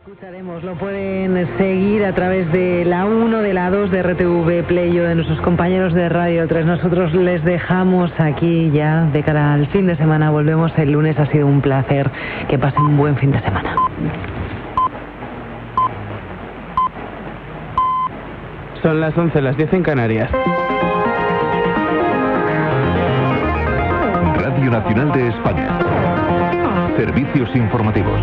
Escucharemos, lo pueden seguir a través de la 1, de la 2 de RTV Play o de nuestros compañeros de Radio 3. Nosotros les dejamos aquí ya de cara al fin de semana. Volvemos el lunes, ha sido un placer. Que pasen un buen fin de semana. Son las 11, las 10 en Canarias. Radio Nacional de España. Servicios informativos.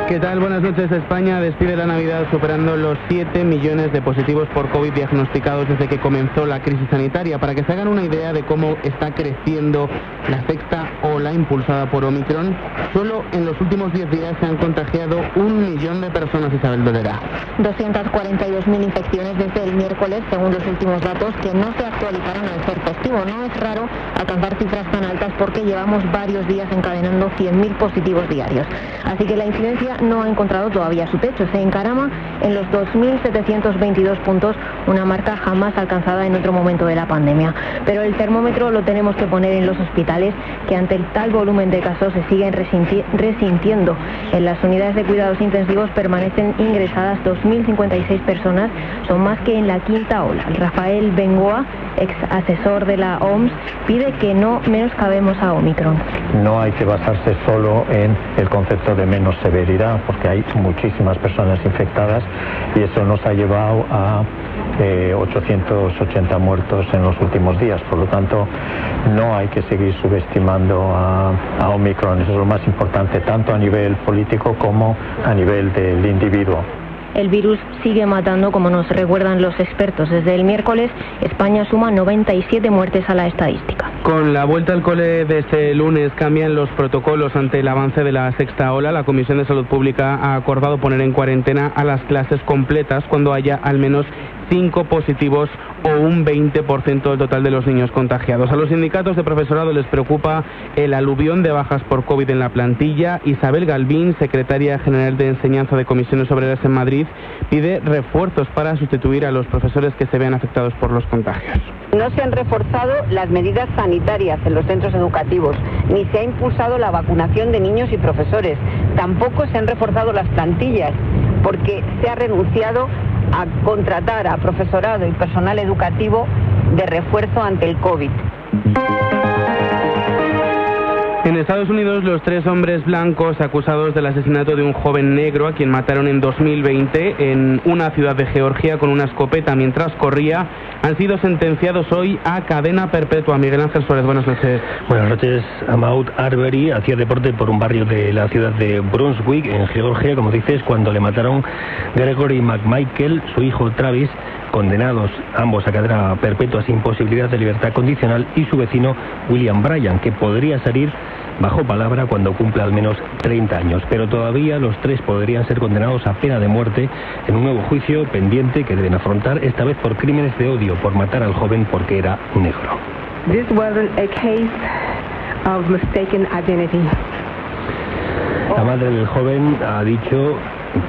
¿Qué tal? Buenas noches. España despide la Navidad superando los 7 millones de positivos por COVID diagnosticados desde que comenzó la crisis sanitaria. Para que se hagan una idea de cómo está creciendo la sexta ola impulsada por Omicron, solo en los últimos 10 días se han contagiado 1 millón de personas, Isabel Dolera. 242.000 infecciones desde el miércoles, según los últimos datos, que no se actualizaron al ser festivo. No es raro alcanzar cifras tan altas porque llevamos varios días encadenando 100.000 positivos diarios. Así que la incidencia no ha encontrado todavía su techo. Se encarama en los 2.722 puntos, una marca jamás alcanzada en otro momento de la pandemia. Pero el termómetro lo tenemos que poner en los hospitales, que ante el tal volumen de casos se siguen resintiendo. En las unidades de cuidados intensivos permanecen ingresadas 2.056 personas, son más que en la quinta ola. Rafael Bengoa, ex asesor de la OMS, pide que no menoscabemos a Omicron. No hay que basarse solo en el concepto de menos severidad, porque hay muchísimas personas infectadas y eso nos ha llevado a 880 muertos en los últimos días. Por lo tanto, no hay que seguir subestimando a Omicron. Eso es lo más importante, tanto a nivel político como a nivel del individuo. El virus sigue matando, como nos recuerdan los expertos. Desde el miércoles, España suma 97 muertes a la estadística. Con la vuelta al cole de este lunes cambian los protocolos ante el avance de la sexta ola. La Comisión de Salud Pública ha acordado poner en cuarentena a las clases completas cuando haya al menos 5 positivos o un 20% del total de los niños contagiados. A los sindicatos de profesorado les preocupa el aluvión de bajas por COVID en la plantilla. Isabel Galvín, secretaria general de Enseñanza de Comisiones Obreras en Madrid, pide refuerzos para sustituir a los profesores que se vean afectados por los contagios. No se han reforzado las medidas sanitarias en los centros educativos, ni se ha impulsado la vacunación de niños y profesores. Tampoco se han reforzado las plantillas, porque se ha renunciado a contratar a profesorado y personal educativo de refuerzo ante el COVID. En Estados Unidos, los 3 hombres blancos acusados del asesinato de un joven negro a quien mataron en 2020 en una ciudad de Georgia con una escopeta mientras corría han sido sentenciados hoy a cadena perpetua. Miguel Ángel Suárez, buenas noches. Buenas noches. Ahmaud Arbery hacía deporte por un barrio de la ciudad de Brunswick, en Georgia, como dices, cuando le mataron Gregory McMichael, su hijo Travis, condenados ambos a cadena perpetua sin posibilidad de libertad condicional, y su vecino William Bryan, que podría salir bajo palabra cuando cumpla al menos 30 años. Pero todavía los 3 podrían ser condenados a pena de muerte en un nuevo juicio pendiente que deben afrontar, esta vez por crímenes de odio, por matar al joven porque era negro. This wasn't a case of mistaken identity. La madre del joven ha dicho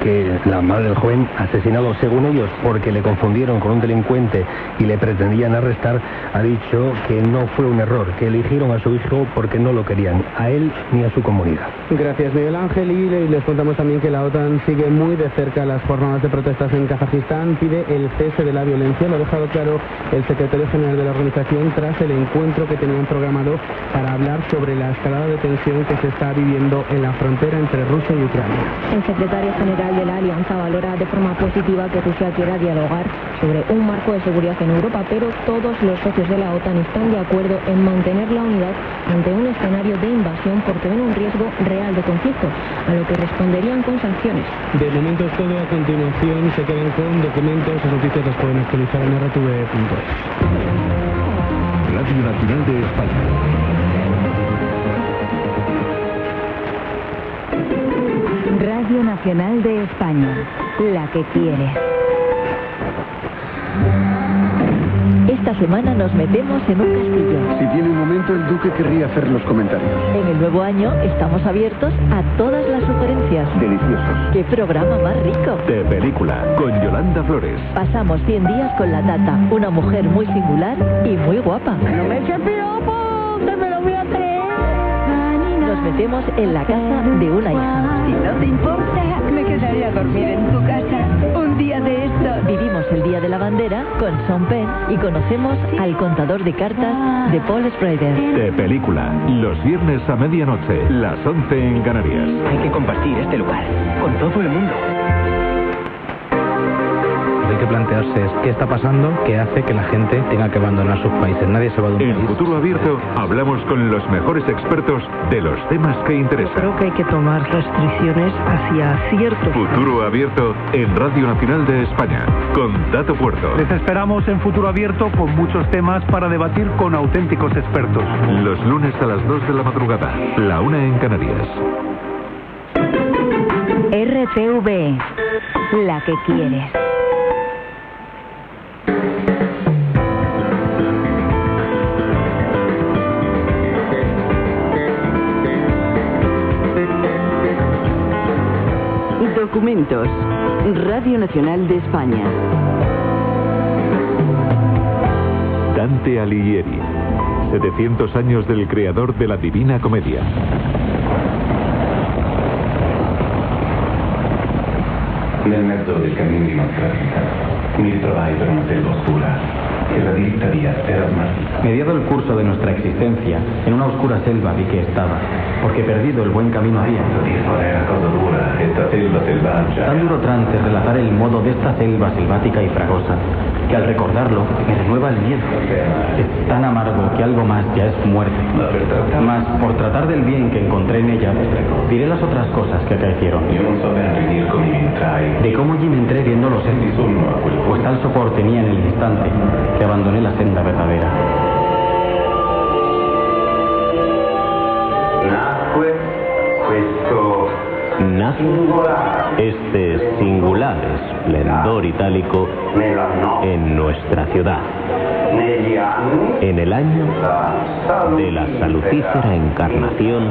que la madre del joven asesinado, según ellos, porque le confundieron con un delincuente y le pretendían arrestar, ha dicho que no fue un error, que eligieron a su hijo porque no lo querían, a él ni a su comunidad. Gracias, Miguel Ángel. Y les contamos también que la OTAN sigue muy de cerca las jornadas de protestas en Kazajistán, pide el cese de la violencia. Lo ha dejado claro el secretario general de la organización tras el encuentro que tenían programado para hablar sobre la escalada de tensión que se está viviendo en la frontera entre Rusia y Ucrania. El secretario general de la Alianza valora de forma positiva que Rusia quiera dialogar sobre un marco de seguridad en Europa, pero todos los socios de la OTAN están de acuerdo en mantener la unidad ante un escenario de invasión porque ven un riesgo real de conflicto, a lo que responderían con sanciones. De momento es todo. A continuación se quedan con documentos. Las noticias las pueden actualizar en rtv.es. Radio Nacional de España. Radio Nacional de España, la que quieres. Esta semana nos metemos en un castillo. Si tiene un momento, el duque querría hacer los comentarios. En el nuevo año estamos abiertos a todas las sugerencias. Deliciosos. ¡Qué programa más rico! De película, con Yolanda Flores. Pasamos 100 días con la Tata, una mujer muy singular y muy guapa. ¡No me eches piropo! ¡Te me lo voy a creer! Nos amanecemos en la casa de una hija. Si no te importa, me quedaría a dormir en tu casa un día de estos. Vivimos el Día de la Bandera con Sean Penn y conocemos al contador de cartas de Paul Schrader. De película, los viernes a medianoche, las 11 en Canarias. Hay que compartir este lugar con todo el mundo. Hay que plantearse qué está pasando que hace que la gente tenga que abandonar sus países. Nadie se va de un país. En Futuro Abierto hablamos con los mejores expertos de los temas que interesan. Creo que hay que tomar restricciones hacia ciertos Futuro Abierto en Radio Nacional de España, con Dato Puerto. Les esperamos en Futuro Abierto con muchos temas para debatir con auténticos expertos. Los lunes a las 2 de la madrugada, la 1 en Canarias. RTV, la que quieres. Documentos. Radio Nacional de España. Dante Alighieri. 700 años del creador de la Divina Comedia. Nel mezzo del cammino di Margarita mi ritrovai per una selva oscura che la diritta via era smarrita. Mediado el curso de nuestra existencia, en una oscura selva vi que estaba, porque perdido el buen camino había. Tan duro trance relatar el modo de esta selva selvática y fragosa, que al recordarlo me renueva el miedo. Es tan amargo que algo más ya es muerte. Mas por tratar del bien que encontré en ella, diré las otras cosas que acaecieron. De cómo allí me entré viendo los ecos, pues tal sopor tenía en el instante que abandoné la senda verdadera. Nace este singular esplendor itálico en nuestra ciudad, en el año de la salutífera encarnación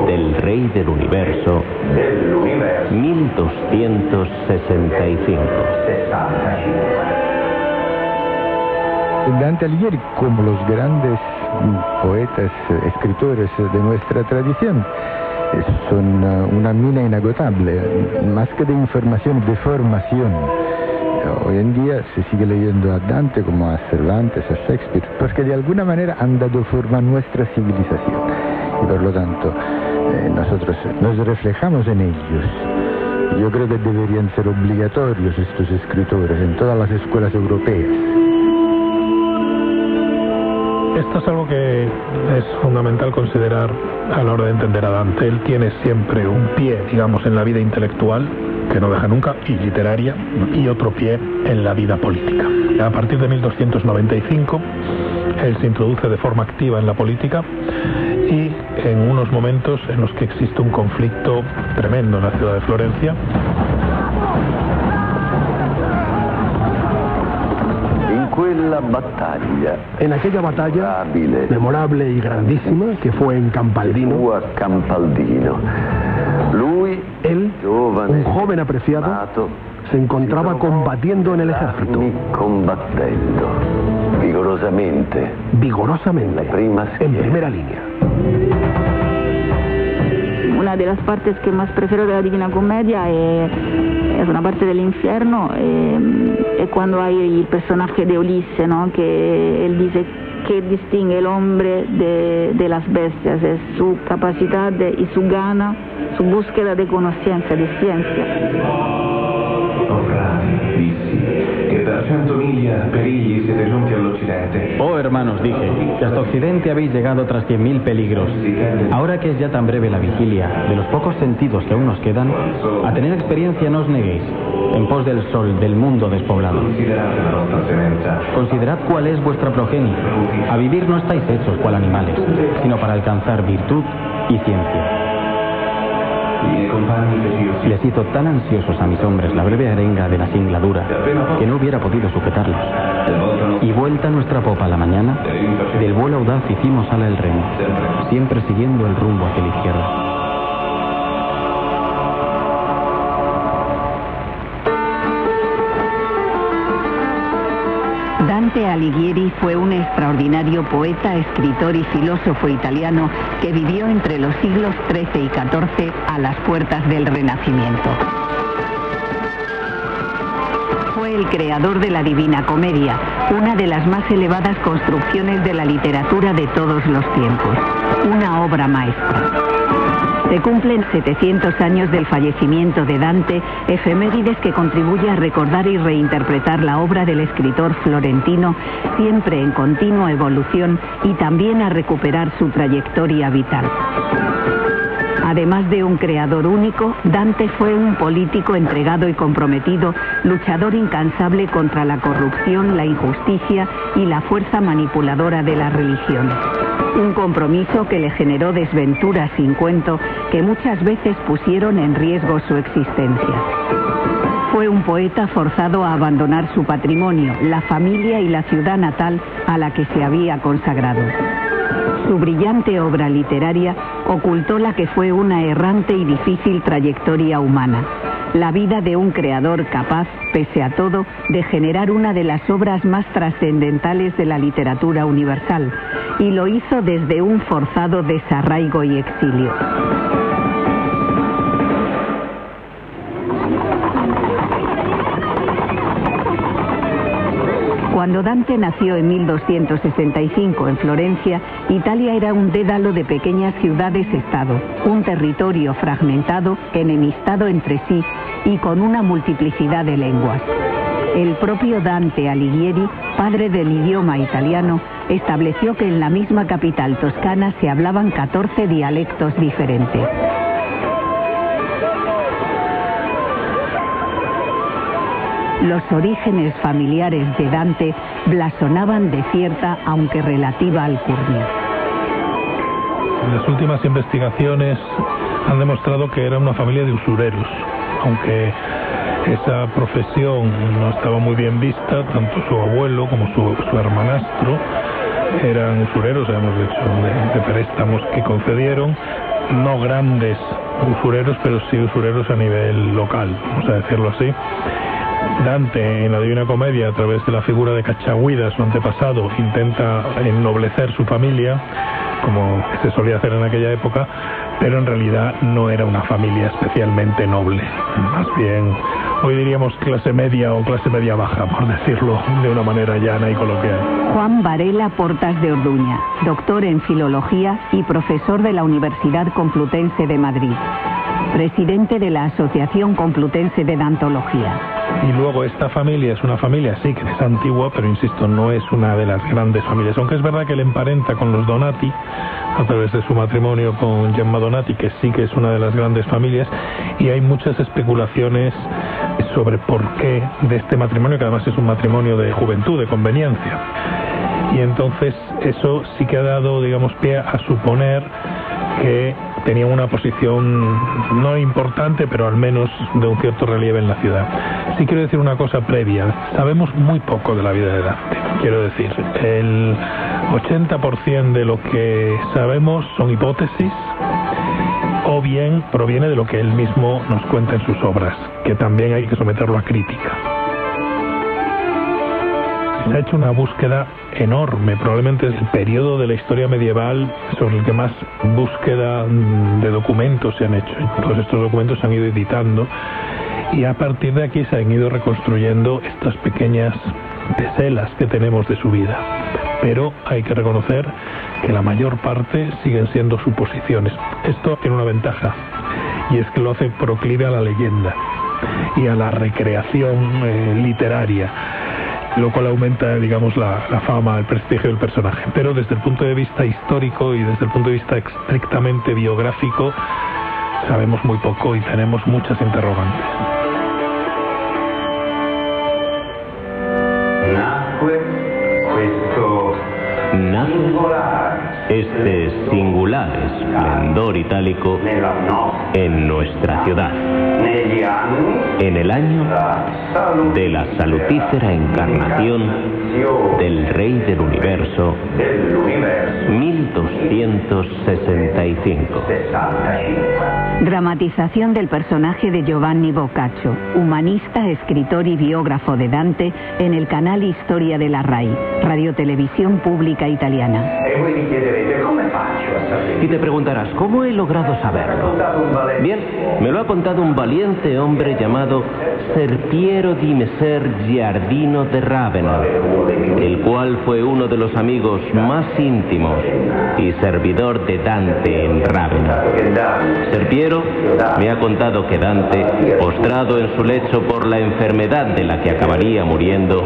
del Rey del Universo, 1265. Dante Alighieri, como los grandes poetas, escritores de nuestra tradición, son una mina inagotable, más que de información, de formación. Hoy en día se sigue leyendo a Dante como a Cervantes, a Shakespeare, porque de alguna manera han dado forma a nuestra civilización. Y por lo tanto, nosotros nos reflejamos en ellos. Yo creo que deberían ser obligatorios estos escritores en todas las escuelas europeas. Esto es algo que es fundamental considerar a la hora de entender a Dante. Él tiene siempre un pie, digamos, en la vida intelectual, que no deja nunca, y literaria, y otro pie en la vida política. A partir de 1295, él se introduce de forma activa en la política y en unos momentos en los que existe un conflicto tremendo en la ciudad de Florencia. En aquella batalla memorable y grandísima que fue en Campaldino, él, un joven apreciado, se encontraba combatiendo en el ejército. Vigorosamente, en primera línea. Una de las partes que más prefiero de la Divina Comedia es una parte del infierno, es cuando hay el personaje de Ulises, ¿no? Que él dice que distingue el hombre de las bestias, es su capacidad y su gana, su búsqueda de conciencia, de ciencia. Oh hermanos, dije, que hasta Occidente habéis llegado tras 100.000 peligros. Ahora que es ya tan breve la vigilia, de los pocos sentidos que aún nos quedan, a tener experiencia no os neguéis, en pos del sol, del mundo despoblado. Considerad cuál es vuestra progenie. A vivir no estáis hechos cual animales, sino para alcanzar virtud y ciencia. Les hizo tan ansiosos a mis hombres la breve arenga de la singladura que no hubiera podido sujetarlos. Y vuelta nuestra popa a la mañana, del vuelo audaz hicimos ala el remo, siempre siguiendo el rumbo hacia la izquierda. Dante Alighieri fue un extraordinario poeta, escritor y filósofo italiano que vivió entre los siglos XIII y XIV a las puertas del Renacimiento. Fue el creador de la Divina Comedia, una de las más elevadas construcciones de la literatura de todos los tiempos, una obra maestra. Se cumplen 700 años del fallecimiento de Dante, efemérides que contribuye a recordar y reinterpretar la obra del escritor florentino, siempre en continua evolución, y también a recuperar su trayectoria vital. Además de un creador único, Dante fue un político entregado y comprometido, luchador incansable contra la corrupción, la injusticia y la fuerza manipuladora de la religión. Un compromiso que le generó desventuras sin cuento que muchas veces pusieron en riesgo su existencia. Fue un poeta forzado a abandonar su patrimonio, la familia y la ciudad natal a la que se había consagrado. Su brillante obra literaria ocultó la que fue una errante y difícil trayectoria humana. La vida de un creador capaz, pese a todo, de generar una de las obras más trascendentales de la literatura universal, y lo hizo desde un forzado desarraigo y exilio. Cuando Dante nació en 1265 en Florencia, Italia era un dédalo de pequeñas ciudades-estado, un territorio fragmentado, enemistado entre sí y con una multiplicidad de lenguas. El propio Dante Alighieri, padre del idioma italiano, estableció que en la misma capital toscana se hablaban 14 dialectos diferentes. Los orígenes familiares de Dante blasonaban de cierta, aunque relativa, alcurnia. Las últimas investigaciones han demostrado que era una familia de usureros, aunque esa profesión no estaba muy bien vista. Tanto su abuelo como su hermanastro eran usureros, hemos dicho, de préstamos que concedieron, no grandes usureros, pero sí usureros a nivel local, vamos a decirlo así. Dante, en la Divina Comedia, a través de la figura de Cacciaguida, su antepasado, intenta ennoblecer su familia, como se solía hacer en aquella época, pero en realidad no era una familia especialmente noble. Más bien, hoy diríamos clase media o clase media baja, por decirlo de una manera llana y coloquial. Juan Varela Portas de Orduña, doctor en Filología y profesor de la Universidad Complutense de Madrid, presidente de la Asociación Complutense de Dantología. Y luego esta familia es una familia, sí, que es antigua, pero insisto, no es una de las grandes familias. Aunque es verdad que le emparenta con los Donati, a través de su matrimonio con Gemma Donati, que sí que es una de las grandes familias, y hay muchas especulaciones sobre por qué de este matrimonio, que además es un matrimonio de juventud, de conveniencia. Y entonces eso sí que ha dado, digamos, pie a suponer que tenía una posición no importante, pero al menos de un cierto relieve en la ciudad. Sí quiero decir una cosa previa. Sabemos muy poco de la vida de Dante. Quiero decir, el 80% de lo que sabemos son hipótesis, o bien proviene de lo que él mismo nos cuenta en sus obras, que también hay que someterlo a crítica. Se ha hecho una búsqueda enorme, probablemente es el periodo de la historia medieval sobre el que más búsqueda de documentos se han hecho. Todos estos documentos se han ido editando y a partir de aquí se han ido reconstruyendo estas pequeñas teselas que tenemos de su vida. Pero hay que reconocer que la mayor parte siguen siendo suposiciones. Esto tiene una ventaja, y es que lo hace proclive a la leyenda y a la recreación literaria, lo cual aumenta, digamos, la fama, el prestigio del personaje. Pero desde el punto de vista histórico y desde el punto de vista estrictamente biográfico, sabemos muy poco y tenemos muchas interrogantes. Nace este singular esplendor itálico en nuestra ciudad, en el año de la salutífera encarnación del Rey del Universo, 1265. Dramatización del personaje de Giovanni Boccaccio, humanista, escritor y biógrafo de Dante, en el canal Historia de la RAI, Radiotelevisión Pública Italiana. Y te preguntarás, ¿cómo he logrado saberlo? Bien, me lo ha contado un valiente hombre llamado Ser Piero di Messer Giardino de Ravenna, el cual fue uno de los amigos más íntimos y servidor de Dante en Ravenna. Ser Piero me ha contado que Dante, postrado en su lecho por la enfermedad de la que acabaría muriendo,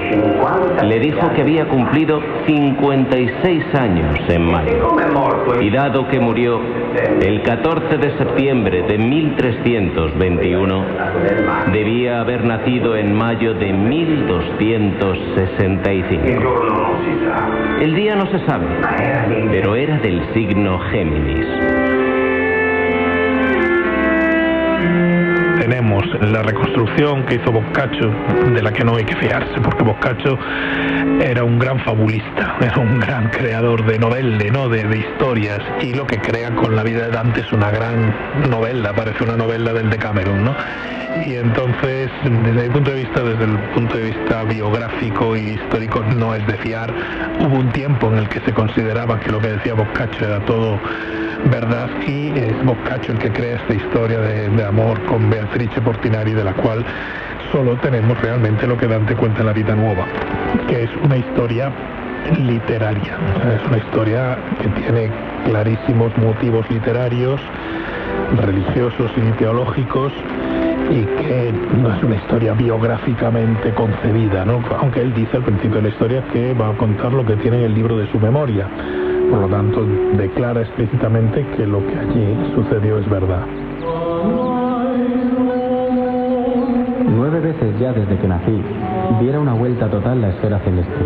le dijo que había cumplido 56 años en mayo. Y dado que murió el 14 de septiembre de 1321, debía haber nacido en mayo de 1265. El día no se sabe, pero era del signo Géminis. Tenemos la reconstrucción que hizo Boccaccio, de la que no hay que fiarse, porque Boccaccio era un gran fabulista, era un gran creador de novelle, ¿no? de historias, y lo que crea con la vida de Dante es una gran novela, parece una novela del Decameron, ¿no? Y entonces, desde el punto de vista biográfico y histórico, no es de fiar. Hubo un tiempo en el que se consideraba que lo que decía Boccaccio era todo verdad, y es Boccaccio el que crea esta historia de amor con Beatrice Portinari, de la cual solo tenemos realmente lo que Dante cuenta en La Vita Nuova, que es una historia literaria. O sea, es una historia que tiene clarísimos motivos literarios, religiosos y teológicos, y que no es una historia biográficamente concebida, ¿no? Aunque él dice al principio de la historia que va a contar lo que tiene en el libro de su memoria. Por lo tanto, declara explícitamente que lo que allí sucedió es verdad. 9 veces ya desde que nací, diera una vuelta total la esfera celeste,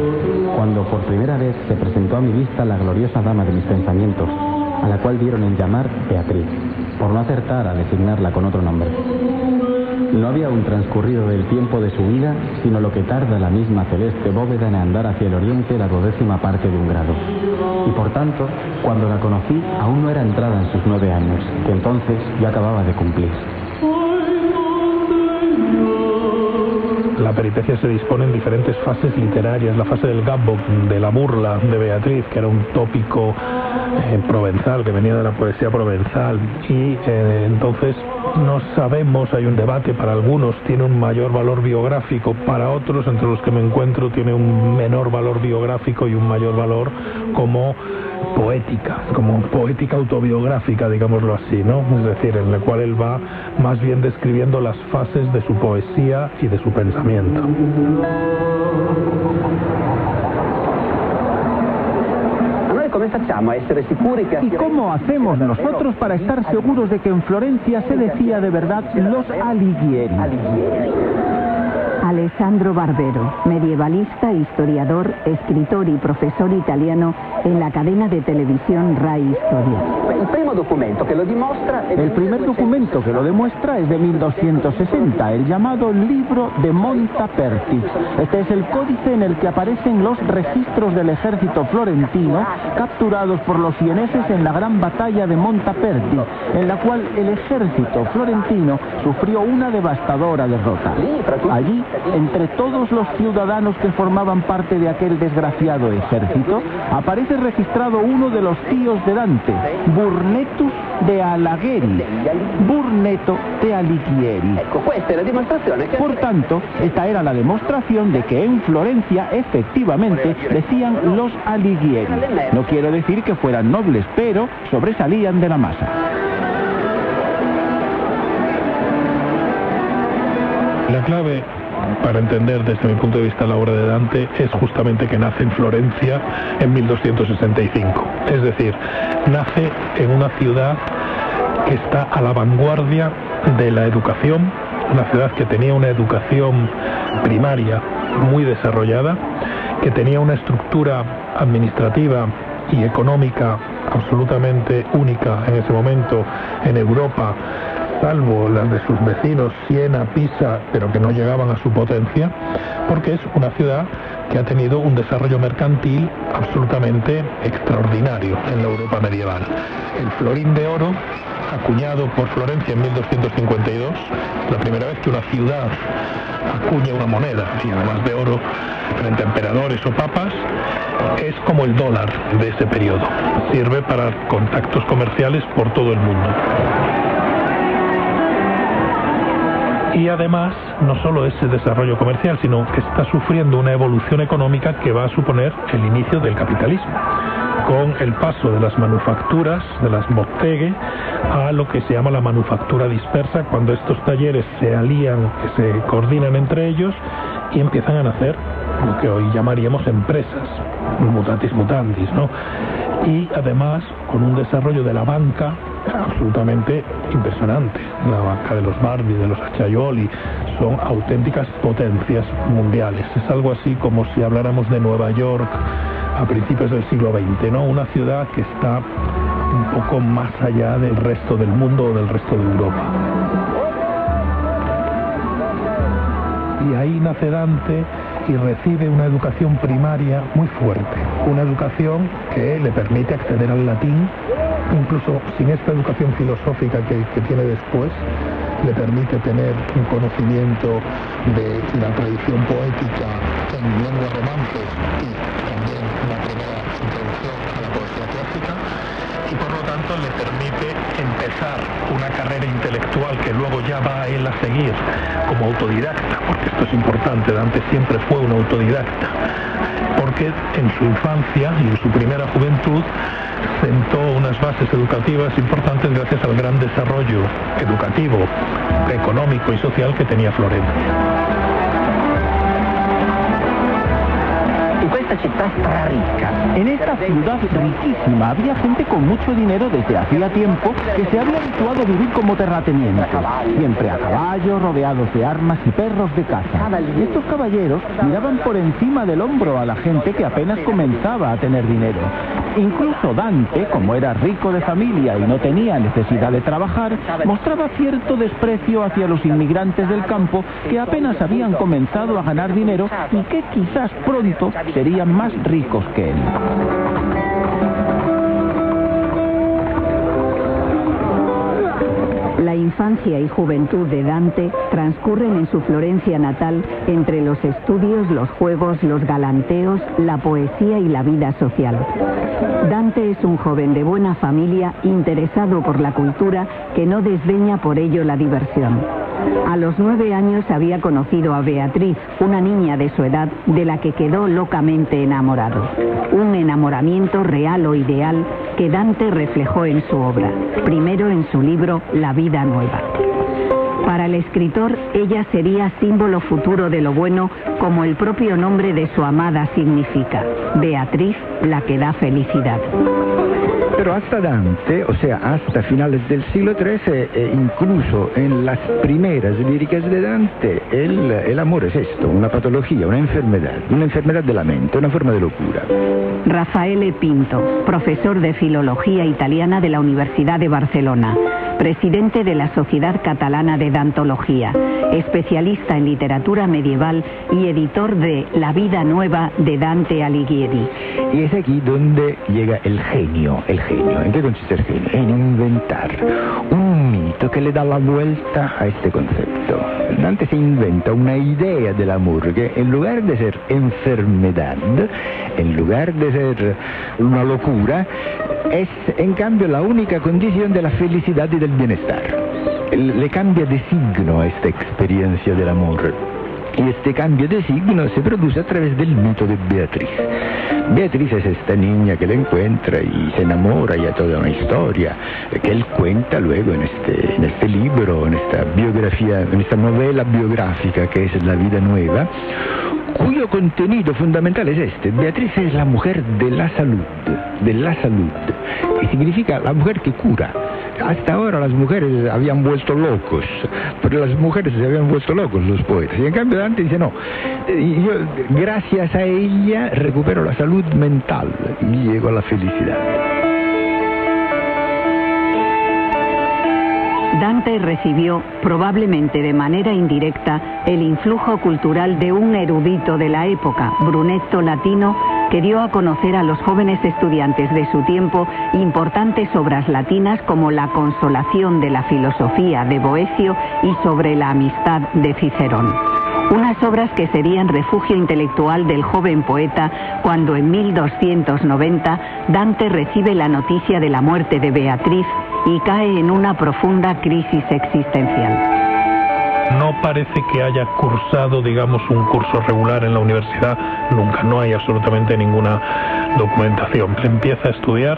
cuando por primera vez se presentó a mi vista la gloriosa dama de mis pensamientos, a la cual dieron en llamar Beatriz, por no acertar a designarla con otro nombre. No había aún transcurrido del tiempo de su vida, sino lo que tarda la misma celeste bóveda en andar hacia el oriente la 12ª parte de un grado. Y por tanto, cuando la conocí, aún no era entrada en sus 9 años, que entonces ya acababa de cumplir. La peripecia se dispone en diferentes fases literarias. La fase del gabbo, de la burla de Beatriz, que era un tópico provenzal, que venía de la poesía provenzal, y entonces no sabemos, hay un debate, para algunos tiene un mayor valor biográfico, para otros, entre los que me encuentro, tiene un menor valor biográfico y un mayor valor como poética autobiográfica, digámoslo así, ¿no? Es decir, en la cual él va más bien describiendo las fases de su poesía y de su pensamiento. ¿Y cómo hacemos nosotros para estar seguros de que en Florencia se decía de verdad los Alighieri? Alessandro Barbero, medievalista, historiador, escritor y profesor italiano en la cadena de televisión RAI Historia. El primer documento que lo demuestra es de 1260, el llamado Libro de Montaperti. Este es el códice en el que aparecen los registros del ejército florentino capturados por los sieneses en la gran batalla de Montaperti, en la cual el ejército florentino sufrió una devastadora derrota. Allí, entre todos los ciudadanos que formaban parte de aquel desgraciado ejército, aparece registrado uno de los tíos de Dante, Burnetus de Alagheri, Burneto de Alighieri. Por tanto, esta era la demostración de que en Florencia efectivamente decían los Alighieri. No quiero decir que fueran nobles, pero sobresalían de la masa. La clave para entender desde mi punto de vista la obra de Dante es justamente que nace en Florencia en 1265. Es decir, nace en una ciudad que está a la vanguardia de la educación, una ciudad que tenía una educación primaria muy desarrollada, que tenía una estructura administrativa y económica absolutamente única en ese momento en Europa, salvo las de sus vecinos Siena, Pisa, pero que no llegaban a su potencia, porque es una ciudad que ha tenido un desarrollo mercantil absolutamente extraordinario en la Europa medieval. El florín de oro, acuñado por Florencia en 1252, la primera vez que una ciudad acuña una moneda, y además de oro, frente a emperadores o papas, es como el dólar de ese periodo. Sirve para contactos comerciales por todo el mundo. Y además, no solo ese desarrollo comercial, sino que está sufriendo una evolución económica que va a suponer el inicio del capitalismo, con el paso de las manufacturas, de las botteghe, a lo que se llama la manufactura dispersa, cuando estos talleres se alían, que se coordinan entre ellos y empiezan a nacer lo que hoy llamaríamos empresas, mutatis mutandis, ¿no? Y además con un desarrollo de la banca absolutamente impresionante. La banca de los Bardi, de los Acciaioli, son auténticas potencias mundiales. Es algo así como si habláramos de Nueva York a principios del siglo XX, ¿no? Una ciudad que está un poco más allá del resto del mundo o del resto de Europa. Y ahí nace Dante y recibe una educación primaria muy fuerte, una educación que le permite acceder al latín, incluso sin esta educación filosófica que tiene después, le permite tener un conocimiento de la tradición poética en lenguas romances y también una primera introducción a la poesía clásica, y por lo tanto le permite empezar una carrera intelectual que luego ya va a él a seguir como autodidacta, porque esto es importante. Dante siempre fue un autodidacta, porque en su infancia y en su primera juventud sentó unas bases educativas importantes gracias al gran desarrollo educativo, económico y social que tenía Florencia. En esta ciudad riquísima había gente con mucho dinero desde hacía tiempo que se había habituado a vivir como terratenientes, siempre a caballo, rodeados de armas y perros de caza. Estos caballeros miraban por encima del hombro a la gente que apenas comenzaba a tener dinero. Incluso Dante, como era rico de familia y no tenía necesidad de trabajar, mostraba cierto desprecio hacia los inmigrantes del campo que apenas habían comenzado a ganar dinero y que quizás pronto serían más ricos que él. La infancia y juventud de Dante transcurren en su Florencia natal entre los estudios, los juegos, los galanteos, la poesía y la vida social. Dante es un joven de buena familia interesado por la cultura que no desdeña por ello la diversión. A los 9 años había conocido a Beatriz, una niña de su edad de la que quedó locamente enamorado. Un enamoramiento real o ideal que Dante reflejó en su obra, primero en su libro La vida nueva. Para el escritor, ella sería símbolo futuro de lo bueno, como el propio nombre de su amada significa, Beatriz, la que da felicidad. Pero hasta Dante, o sea, hasta finales del siglo XIII, incluso en las primeras líricas de Dante, el amor es esto, una patología, una enfermedad de la mente, una forma de locura. Raffaele Pinto, profesor de Filología Italiana de la Universidad de Barcelona, presidente de la Sociedad Catalana de Dantología, especialista en literatura medieval y editor de La vida nueva de Dante Alighieri. Y es aquí donde llega el genio. ¿En qué consiste el genio? En inventar un mito que le da la vuelta a este concepto. Dante se inventa una idea del amor que en lugar de ser enfermedad, en lugar de ser una locura, es en cambio la única condición de la felicidad y del bienestar. Le cambia de signo a esta experiencia del amor. Y este cambio de signo se produce a través del mito de Beatriz. Beatriz es esta niña que le encuentra y se enamora, y hay toda una historia que él cuenta luego en este libro, en esta biografía, en esta novela biográfica que es La vida nueva, cuyo contenido fundamental es este. Beatriz es la mujer de la salud, y significa la mujer que cura. Hasta ahora las mujeres habían vuelto locos, pero las mujeres se habían vuelto locos, los poetas. Y en cambio Dante dice, no, yo gracias a ella recupero la salud mental y llego a la felicidad. Dante recibió, probablemente de manera indirecta, el influjo cultural de un erudito de la época, Brunetto Latino, que dio a conocer a los jóvenes estudiantes de su tiempo importantes obras latinas como La Consolación de la Filosofía de Boecio y Sobre la Amistad de Cicerón. Unas obras que serían refugio intelectual del joven poeta cuando en 1290 Dante recibe la noticia de la muerte de Beatriz y cae en una profunda crisis existencial. No parece que haya cursado, digamos, un curso regular en la universidad, nunca, no hay absolutamente ninguna documentación. Empieza a estudiar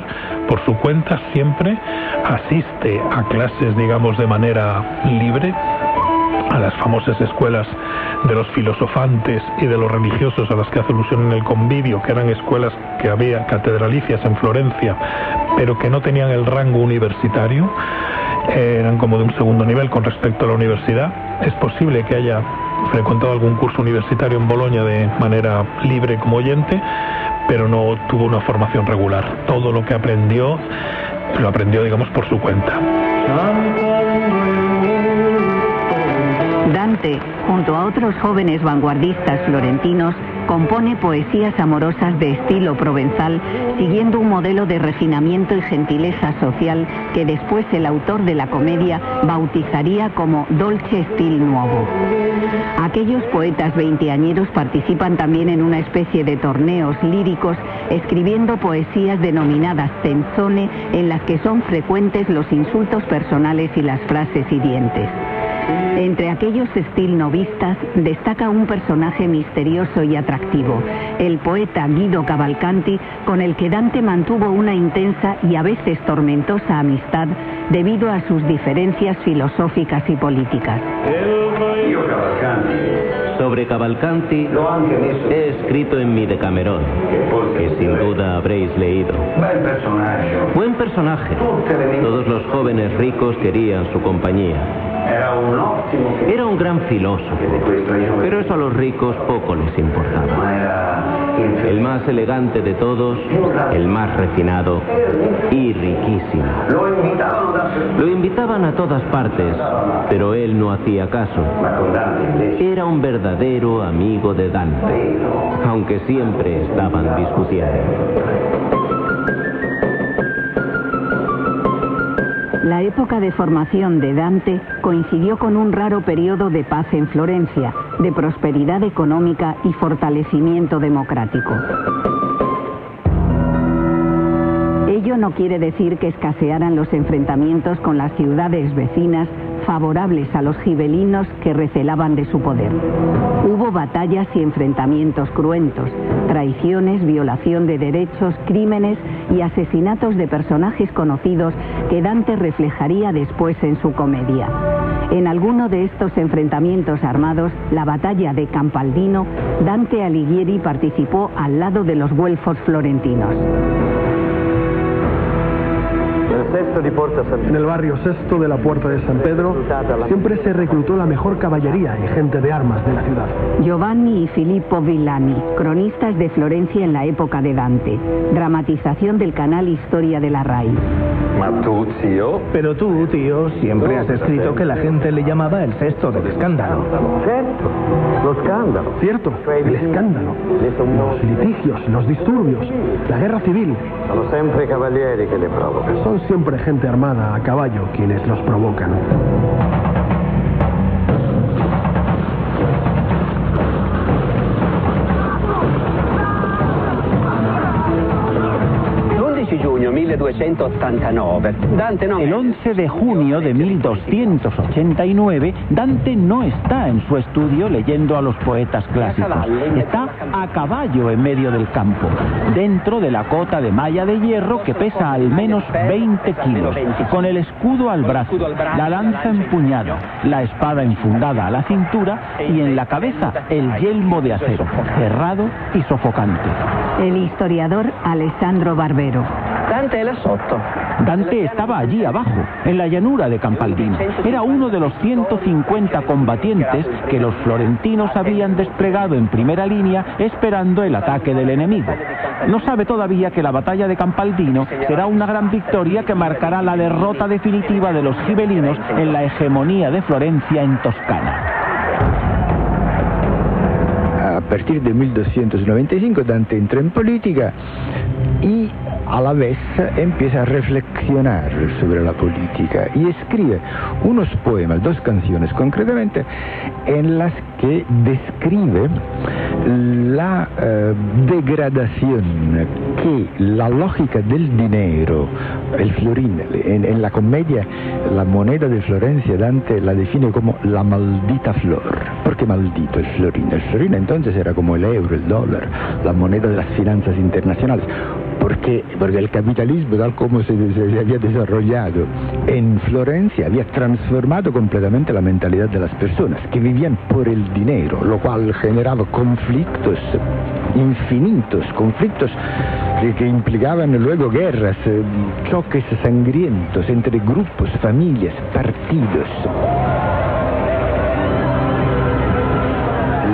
por su cuenta siempre, asiste a clases, digamos, de manera libre, a las famosas escuelas de los filosofantes y de los religiosos a las que hace alusión en el Convivio, que eran escuelas que había catedralicias en Florencia, pero que no tenían el rango universitario, eran como de un segundo nivel con respecto a la universidad. Es posible que haya frecuentado algún curso universitario en Bolonia de manera libre como oyente, pero no tuvo una formación regular. Todo lo que aprendió, lo aprendió, digamos, por su cuenta. Dante, junto a otros jóvenes vanguardistas florentinos, compone poesías amorosas de estilo provenzal, siguiendo un modelo de refinamiento y gentileza social que después el autor de la comedia bautizaría como Dolce Stil Nuovo. Aquellos poetas veinteañeros participan también en una especie de torneos líricos, escribiendo poesías denominadas tenzone, en las que son frecuentes los insultos personales y las frases hirientes. Entre aquellos stilnovistas destaca un personaje misterioso y atractivo, el poeta Guido Cavalcanti, con el que Dante mantuvo una intensa y a veces tormentosa amistad debido a sus diferencias filosóficas y políticas. Sobre Cavalcanti he escrito en mi Decamerón, que sin duda habréis leído. Buen personaje. Todos los jóvenes ricos querían su compañía. Era un gran filósofo, pero eso a los ricos poco les importaba. El más elegante de todos, el más refinado y riquísimo. Lo invitaban a todas partes, pero él no hacía caso. Era un verdadero amigo de Dante, aunque siempre estaban discutiendo. La época de formación de Dante coincidió con un raro periodo de paz en Florencia, de prosperidad económica y fortalecimiento democrático. Ello no quiere decir que escasearan los enfrentamientos con las ciudades vecinas favorables a los gibelinos que recelaban de su poder. Hubo batallas y enfrentamientos cruentos, traiciones, violación de derechos, crímenes y asesinatos de personajes conocidos que Dante reflejaría después en su comedia. En alguno de estos enfrentamientos armados, la batalla de Campaldino, Dante Alighieri participó al lado de los güelfos florentinos. En el barrio Sexto de la Puerta de San Pedro siempre se reclutó la mejor caballería y gente de armas de la ciudad. Giovanni y Filippo Villani, cronistas de Florencia en la época de Dante. Dramatización del canal Historia de la RAI. Pero tú, tío, siempre has escrito que la gente le llamaba el Sexto del escándalo. Cierto, el escándalo, los litigios, los disturbios, la guerra civil. Son siempre gente armada a caballo quienes los provocan. El 11 de junio de 1289, Dante no está en su estudio leyendo a los poetas clásicos. Está a caballo en medio del campo, dentro de la cota de malla de hierro que pesa al menos 20 kilos, con el escudo al brazo, la lanza empuñada, la espada enfundada a la cintura y en la cabeza el yelmo de acero, cerrado y sofocante. El historiador Alessandro Barbero. Dante era sotto. Dante estaba allí abajo, en la llanura de Campaldino. Era uno de los 150 combatientes que los florentinos habían desplegado en primera línea esperando el ataque del enemigo. No sabe todavía que la batalla de Campaldino será una gran victoria que marcará la derrota definitiva de los gibelinos en la hegemonía de Florencia en Toscana. A partir de 1295 Dante entra en política y a la vez empieza a reflexionar sobre la política y escribe unos poemas, 2 canciones concretamente, en las que describe la degradación que la lógica del dinero, el florín, en la comedia La moneda de Florencia, Dante la define como la maldita flor. ¿Por qué maldito el florín? El florín entonces era como el euro, el dólar, la moneda de las finanzas internacionales. Porque el capitalismo, tal como se había desarrollado en Florencia, había transformado completamente la mentalidad de las personas, que vivían por el dinero, lo cual generaba conflictos infinitos, conflictos que implicaban luego guerras, choques sangrientos entre grupos, familias, partidos.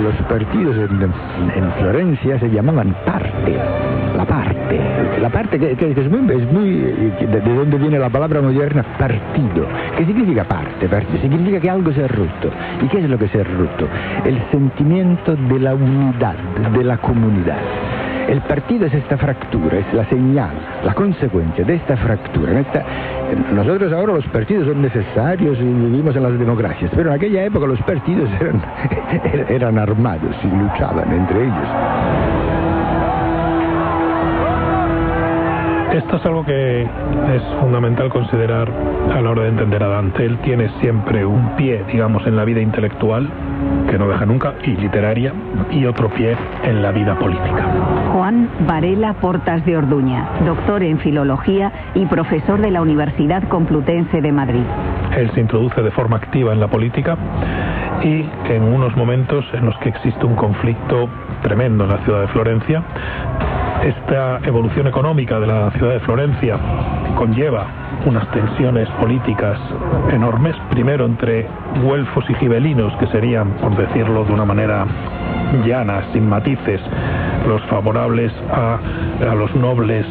Los partidos en Florencia se llamaban parte. La parte que es muy de donde viene la palabra moderna partido. ¿Qué significa parte? Significa que algo se ha roto. ¿Y qué es lo que se ha roto? El sentimiento de la unidad, de la comunidad. El partido es esta fractura, es la señal, la consecuencia de esta fractura. Nosotros ahora los partidos son necesarios y vivimos en las democracias, pero en aquella época los partidos eran armados y luchaban entre ellos. Esto es algo que es fundamental considerar a la hora de entender a Dante. Él tiene siempre un pie, digamos, en la vida intelectual, que no deja nunca, y literaria, y otro pie en la vida política. Juan Varela Portas de Orduña, doctor en Filología y profesor de la Universidad Complutense de Madrid. Él se introduce de forma activa en la política y en unos momentos en los que existe un conflicto tremendo en la ciudad de Florencia. Esta evolución económica de la ciudad de Florencia conlleva unas tensiones políticas enormes, primero entre güelfos y gibelinos, que serían, por decirlo de una manera llana, sin matices, los favorables a los nobles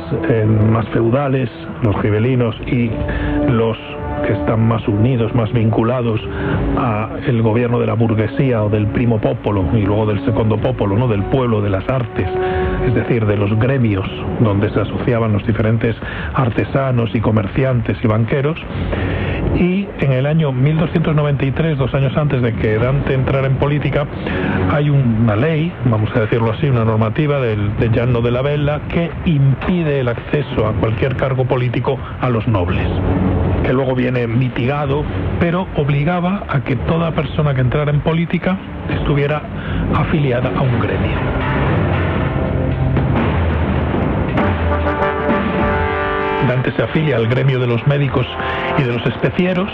más feudales, los gibelinos, y los que están más unidos, más vinculados a el gobierno de la burguesía o del primo popolo y luego del secondo popolo, ¿no?, del pueblo, de las artes, es decir, de los gremios donde se asociaban los diferentes artesanos y comerciantes y banqueros. Y en el año 1293, 2 años antes de que Dante entrara en política, hay una ley, vamos a decirlo así, una normativa de Gianno della Bella, que impide el acceso a cualquier cargo político a los nobles, que luego viene mitigado, pero obligaba a que toda persona que entrara en política estuviera afiliada a un gremio. Dante se afilia al gremio de los médicos y de los especieros,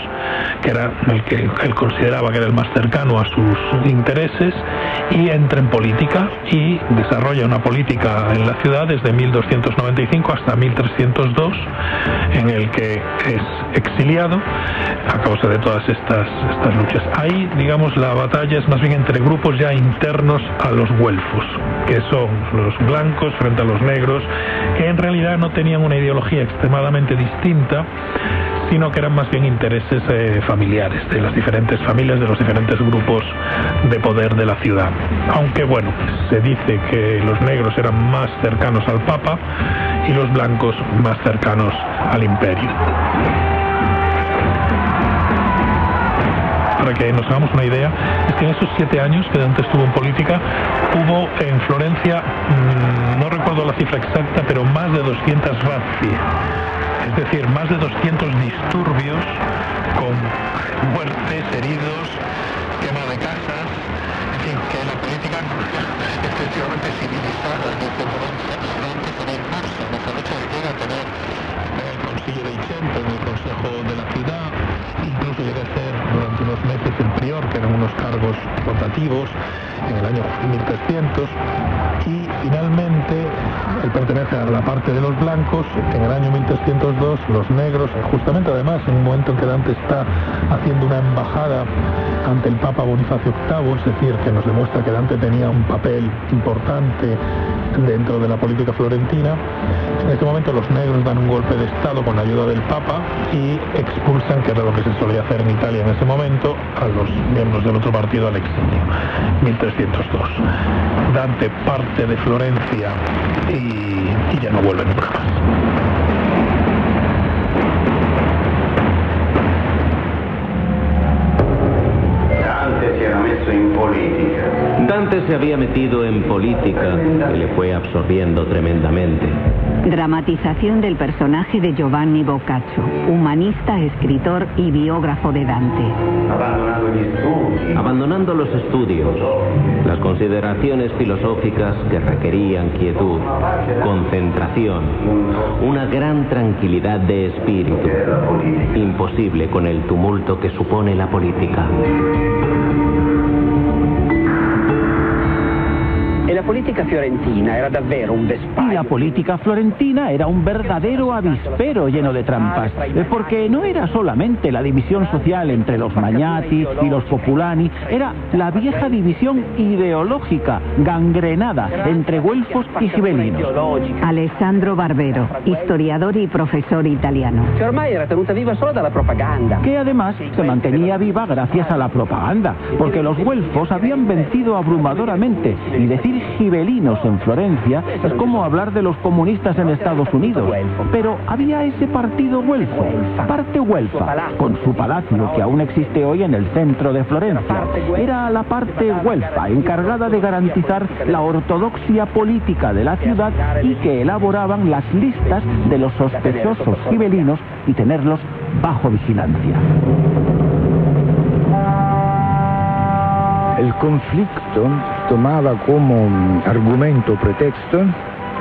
que era el que él consideraba que era el más cercano a sus intereses, y entra en política y desarrolla una política en la ciudad desde 1295 hasta 1302, en el que es exiliado a causa de todas estas luchas. Ahí, digamos, la batalla es más bien entre grupos ya internos a los güelfos, que son los blancos frente a los negros, que en realidad no tenían una ideología extremadamente distinta, sino que eran más bien intereses familiares de las diferentes familias, de los diferentes grupos de poder de la ciudad. Aunque bueno, se dice que los negros eran más cercanos al Papa y los blancos más cercanos al imperio. Para que nos hagamos una idea, es que en esos 7 años que Dante estuvo en política, hubo en Florencia, no recuerdo la cifra exacta, pero más de 200 razzie, es decir, más de 200 disturbios con muertes, heridos, quema de casas, en fin, que la política excesivamente civilizada desde Florencia, antes era en marzo, hasta el hecho de que llega a tener el Consiglio de Cento en el Consejo de la Ciudad, incluso llega a ser durante unos meses el superior, que eran unos cargos rotativos, en el año 1300, y finalmente él pertenece a la parte de los blancos. En el año 1302 los negros, justamente además en un momento en que Dante está haciendo una embajada ante el Papa Bonifacio VIII, es decir, que nos demuestra que Dante tenía un papel importante dentro de la política florentina. En este momento los negros dan un golpe de estado con la ayuda del Papa y expulsan, que era lo que se solía hacer en Italia en ese momento, a los miembros del otro partido al exilio. 1302. Dante parte de Florencia y ya no vuelve nunca más. Dante se había metido en política y le fue absorbiendo tremendamente. Dramatización del personaje de Giovanni Boccaccio, humanista, escritor y biógrafo de Dante. Abandonando los estudios, las consideraciones filosóficas que requerían quietud, concentración, una gran tranquilidad de espíritu, imposible con el tumulto que supone la política. La política fiorentina era davvero un vespaglio. Y la política florentina era un verdadero avispero lleno de trampas, porque no era solamente la división social entre los magnati y los populani, era la vieja división ideológica, gangrenada entre güelfos y gibelinos. Alessandro Barbero, historiador y profesor italiano. Que ormai era tenuta viva solo dalla propaganda. Que además se mantenía viva gracias a la propaganda, porque los güelfos habían vencido abrumadoramente, y decir gibelinos en Florencia es como hablar de los comunistas en Estados Unidos. Pero había ese partido güelfo, parte güelfa, con su palacio que aún existe hoy en el centro de Florencia. Era la parte güelfa encargada de garantizar la ortodoxia política de la ciudad y que elaboraban las listas de los sospechosos gibelinos y tenerlos bajo vigilancia. El conflicto tomaba como argumento pretexto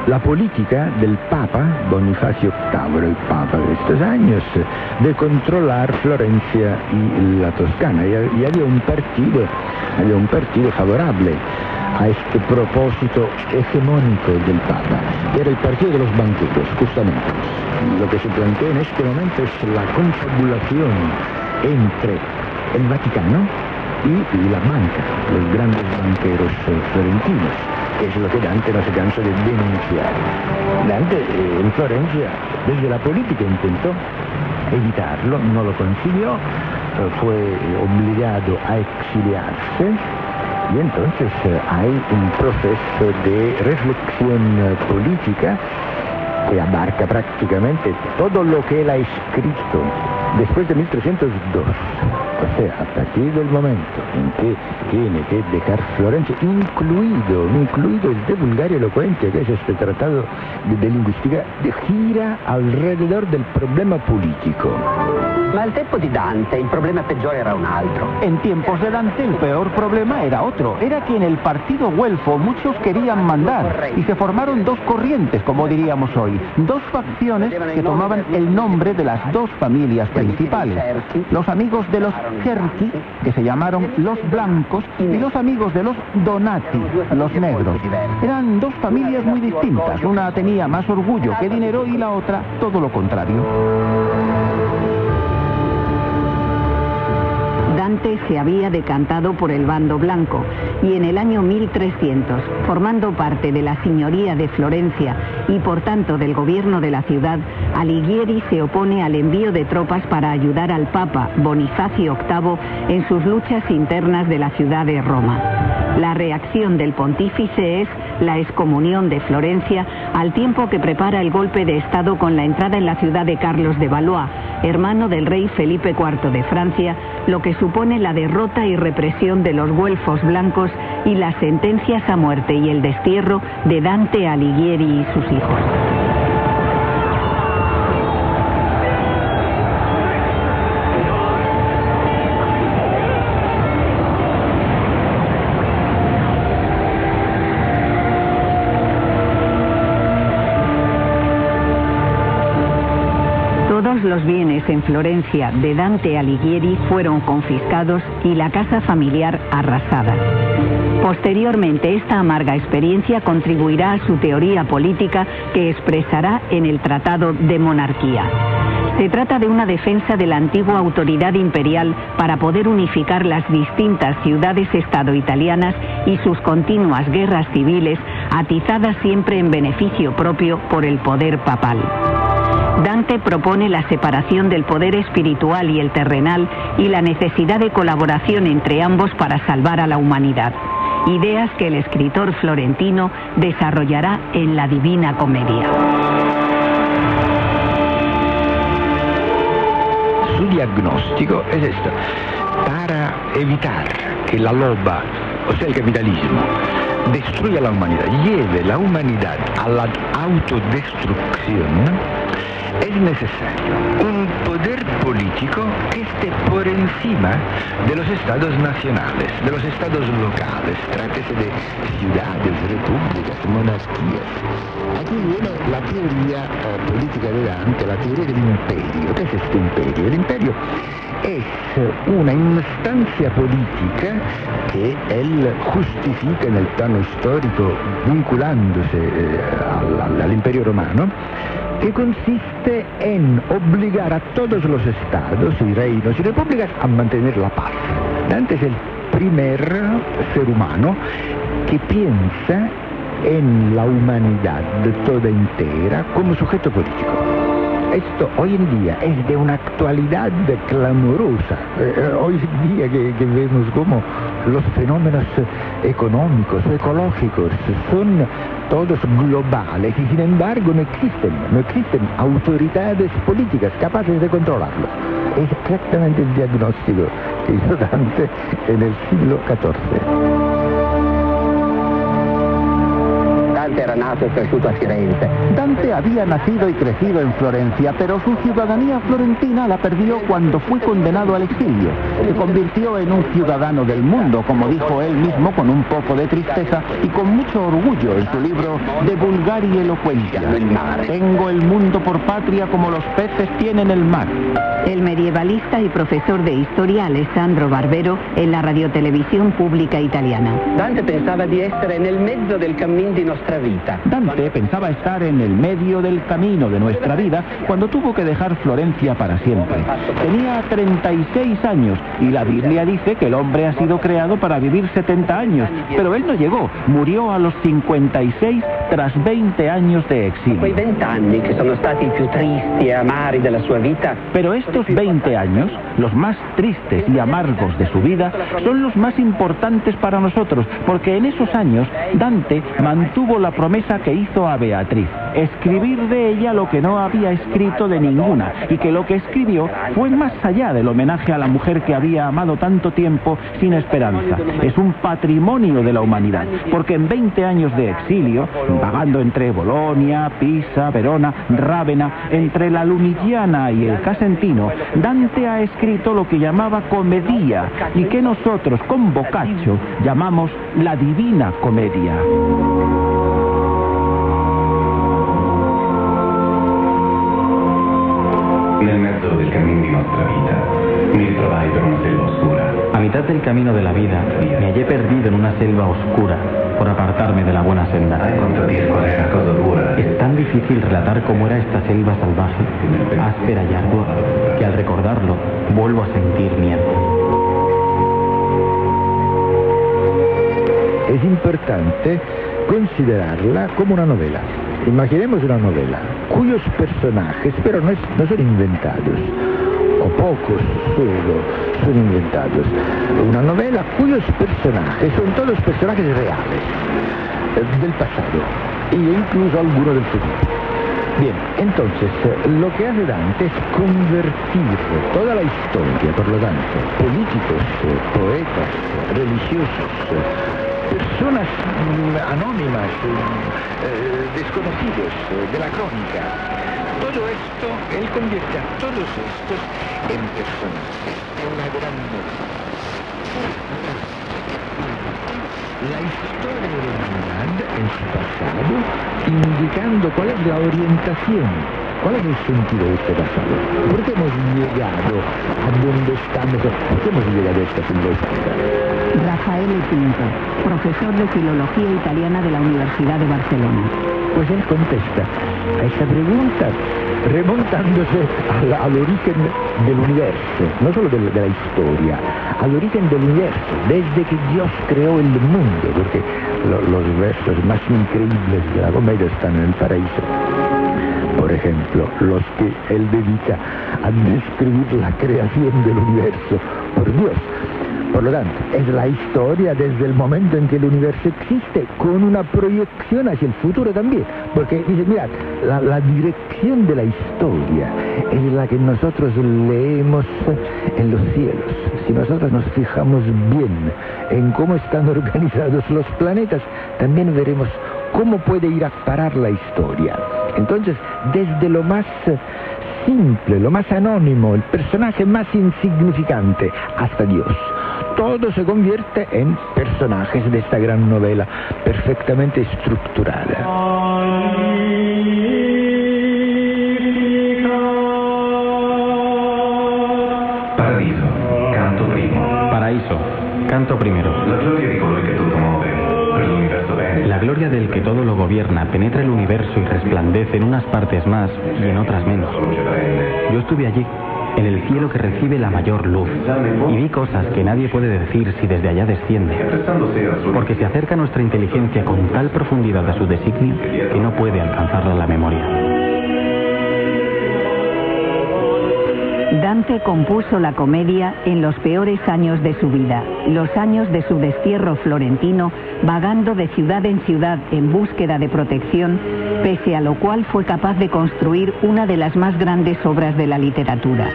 la política del Papa Bonifacio VIII, el Papa de estos años, de controlar Florencia y la Toscana. Y había un partido favorable a este propósito hegemónico del Papa, que era el partido de los banqueros, justamente. Lo que se plantea en este momento es la confabulación entre el Vaticano y la banca, los grandes banqueros florentinos, que es lo que Dante no se cansa de denunciar. Dante en Florencia, desde la política intentó evitarlo, no lo consiguió, fue obligado a exiliarse, y entonces hay un proceso de reflexión política que abarca prácticamente todo lo que él ha escrito después de 1302. O sea, a partir del momento en que tiene que dejar Florencia, incluido el de Vulgaria Eloquentia, que es este tratado de lingüística, gira alrededor del problema político. Ma al tempo di Dante il problema peggiore era un altro. En tiempos de Dante el peor problema era otro. Era que en el partido güelfo muchos querían mandar y se formaron dos corrientes, como diríamos hoy. Dos facciones que tomaban el nombre de las dos familias principales. Los amigos de los Cerchi, que se llamaron los blancos, y los amigos de los Donati, los negros. Eran dos familias muy distintas. Una tenía más orgullo que dinero y la otra todo lo contrario. Dante se había decantado por el bando blanco y en el año 1300, formando parte de la señoría de Florencia y por tanto del gobierno de la ciudad, Alighieri se opone al envío de tropas para ayudar al Papa Bonifacio VIII en sus luchas internas de la ciudad de Roma. La reacción del pontífice es la excomunión de Florencia, al tiempo que prepara el golpe de Estado con la entrada en la ciudad de Carlos de Valois, hermano del rey Felipe IV de Francia, lo que supone la derrota y represión de los güelfos blancos y las sentencias a muerte y el destierro de Dante Alighieri y sus hijos. Los bienes en Florencia de Dante Alighieri fueron confiscados y la casa familiar arrasada. Posteriormente, esta amarga experiencia contribuirá a su teoría política que expresará en el Tratado de Monarquía. Se trata de una defensa de la antigua autoridad imperial para poder unificar las distintas ciudades-estado italianas y sus continuas guerras civiles, atizadas siempre en beneficio propio por el poder papal. Dante propone la separación del poder espiritual y el terrenal y la necesidad de colaboración entre ambos para salvar a la humanidad. Ideas que el escritor florentino desarrollará en la Divina Comedia. Su diagnóstico es esto: para evitar que la loba, o sea el capitalismo, destruya la humanidad, lleve la humanidad a la autodestrucción, es necesario un poder político que esté por encima de los estados nacionales, de los estados locales, trátese de ciudades, repúblicas, monarquías. Aquí viene la teoría política de Dante, la teoría del imperio. ¿Qué es este imperio? El imperio es una instancia política que él justifica en el plano histórico vinculándose al imperio romano, que consiste en obligar a todos los estados y reinos y repúblicas a mantener la paz. Dante es el primer ser humano que piensa en la humanidad toda entera como sujeto político. Esto hoy en día es de una actualidad clamorosa. Hoy en día que vemos como los fenómenos económicos, ecológicos, son todos globales y sin embargo no existen autoridades políticas capaces de controlarlos. Es exactamente el diagnóstico che hizo Dante en el siglo XIV. Dante era nato y cresciuto a Firenze. Dante había nacido y crecido en Florencia, pero su ciudadanía florentina la perdió cuando fue condenado al exilio. Se convirtió en un ciudadano del mundo, como dijo él mismo con un poco de tristeza y con mucho orgullo en su libro De Vulgari Eloquentia. Tengo el mundo por patria como los peces tienen el mar. El medievalista y profesor de historia Alessandro Barbero en la radiotelevisión pública italiana. Dante pensaba di essere nel mezzo del cammin di nostra vita. Dante pensaba estar en el medio del camino de nuestra vida cuando tuvo que dejar Florencia para siempre. Tenía 36 años y la Biblia dice que el hombre ha sido creado para vivir 70 años, pero él no llegó, murió a los 56 tras 20 años de exilio. Quei 20 anni che sono stati i più tristi e amari della sua vita. Pero estos 20 años, los más tristes y amargos de su vida, son los más importantes para nosotros, porque en esos años Dante mantuvo la promesa que hizo a Beatriz, escribir de ella lo que no había escrito de ninguna, y que lo que escribió fue más allá del homenaje a la mujer que había amado tanto tiempo sin esperanza. Es un patrimonio de la humanidad, porque en 20 años de exilio, vagando entre Bolonia, Pisa, Verona, Rávena, entre la Lunigiana y el Casentino, Dante ha escrito lo que llamaba comedia, y que nosotros con Boccaccio llamamos la Divina Comedia. Nel mezzo del cammin di nostra vita mi ritrovai per una selva oscura. A mitad del camino de la vida me hallé perdido en una selva oscura por apartarme de la buena senda. Es tan difícil relatar cómo era esta selva salvaje, áspera y ardua, que al recordarlo vuelvo a sentir miedo. Es importante considerarla como una novela. Imaginemos una novela cuyos personajes, pero no son inventados, o pocos solo son inventados. Una novela cuyos personajes son todos personajes reales, del pasado, e incluso algunos del futuro. Bien, entonces, lo que hace Dante es convertir toda la historia, por lo tanto, políticos, poetas, religiosos, personas anónimas, desconocidos de la crónica. Todo esto, él convierte a todos estos en personajes de una gran novela. La historia de la humanidad en su pasado, indicando cuál es la orientación ¿Cuál es el sentido de este pasado? ¿Por qué hemos llegado a donde estamos? ¿Por qué hemos llegado a esta filosofía? Rafael Pinto, profesor de Filología Italiana de la Universidad de Barcelona. Pues él contesta a esta pregunta remontándose al origen del universo, no solo de la historia, al origen del universo, desde que Dios creó el mundo, porque los versos más increíbles de la comedia están en el paraíso. Por ejemplo, los que él dedica a describir la creación del universo por Dios. Por lo tanto, es la historia desde el momento en que el universo existe, con una proyección hacia el futuro también. Porque dice, mirad, la dirección de la historia es la que nosotros leemos en los cielos. Si nosotros nos fijamos bien en cómo están organizados los planetas, también veremos cómo puede ir a parar la historia. Entonces, desde lo más simple, lo más anónimo, el personaje más insignificante, hasta Dios, todo se convierte en personajes de esta gran novela perfectamente estructurada. Paradiso, canto primo. Paraíso, canto primero. La gloria di colui che tutto muove, per l'universo bene. La gloria del que todo lo gobierna penetra el universo y resplandece en unas partes más y en otras menos. Yo estuve allí, en el cielo que recibe la mayor luz, y vi cosas que nadie puede decir si desde allá desciende, porque se acerca nuestra inteligencia con tal profundidad a su designio que no puede alcanzarla la memoria. Dante compuso la comedia en los peores años de su vida, los años de su destierro florentino, vagando de ciudad en ciudad en búsqueda de protección, pese a lo cual fue capaz de construir una de las más grandes obras de la literatura.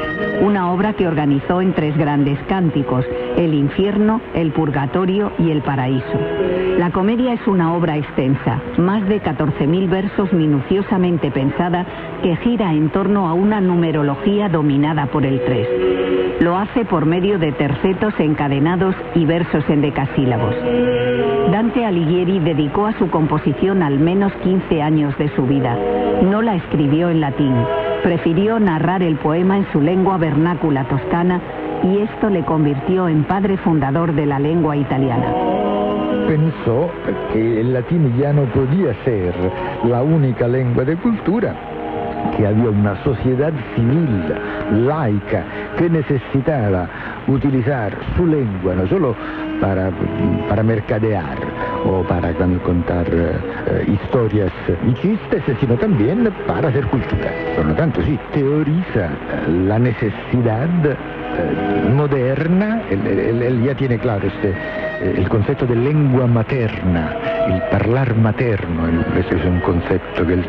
Una obra que organizó en 3 grandes cánticos, el infierno, el purgatorio y el paraíso. La comedia es una obra extensa, más de 14.000 versos minuciosamente pensada, que gira en torno a una numerología dominada por el 3. Lo hace por medio de tercetos encadenados y versos en decasílabos. Dante Alighieri dedicó a su composición al menos 15 años de su vida. No la escribió en latín. Prefirió narrar el poema en su lengua vernácula toscana, y esto le convirtió en padre fundador de la lengua italiana. Pensó que el latín ya no podía ser la única lengua de cultura, que había una sociedad civil, laica, que necesitaba utilizar su lengua no solo para mercadear o para contar historias y chistes, sino también para hacer cultura. Por lo tanto, sí, teoriza la necesidad moderna, él ya tiene claro el concepto de lengua materna, el parlar materno, ese es un concepto que él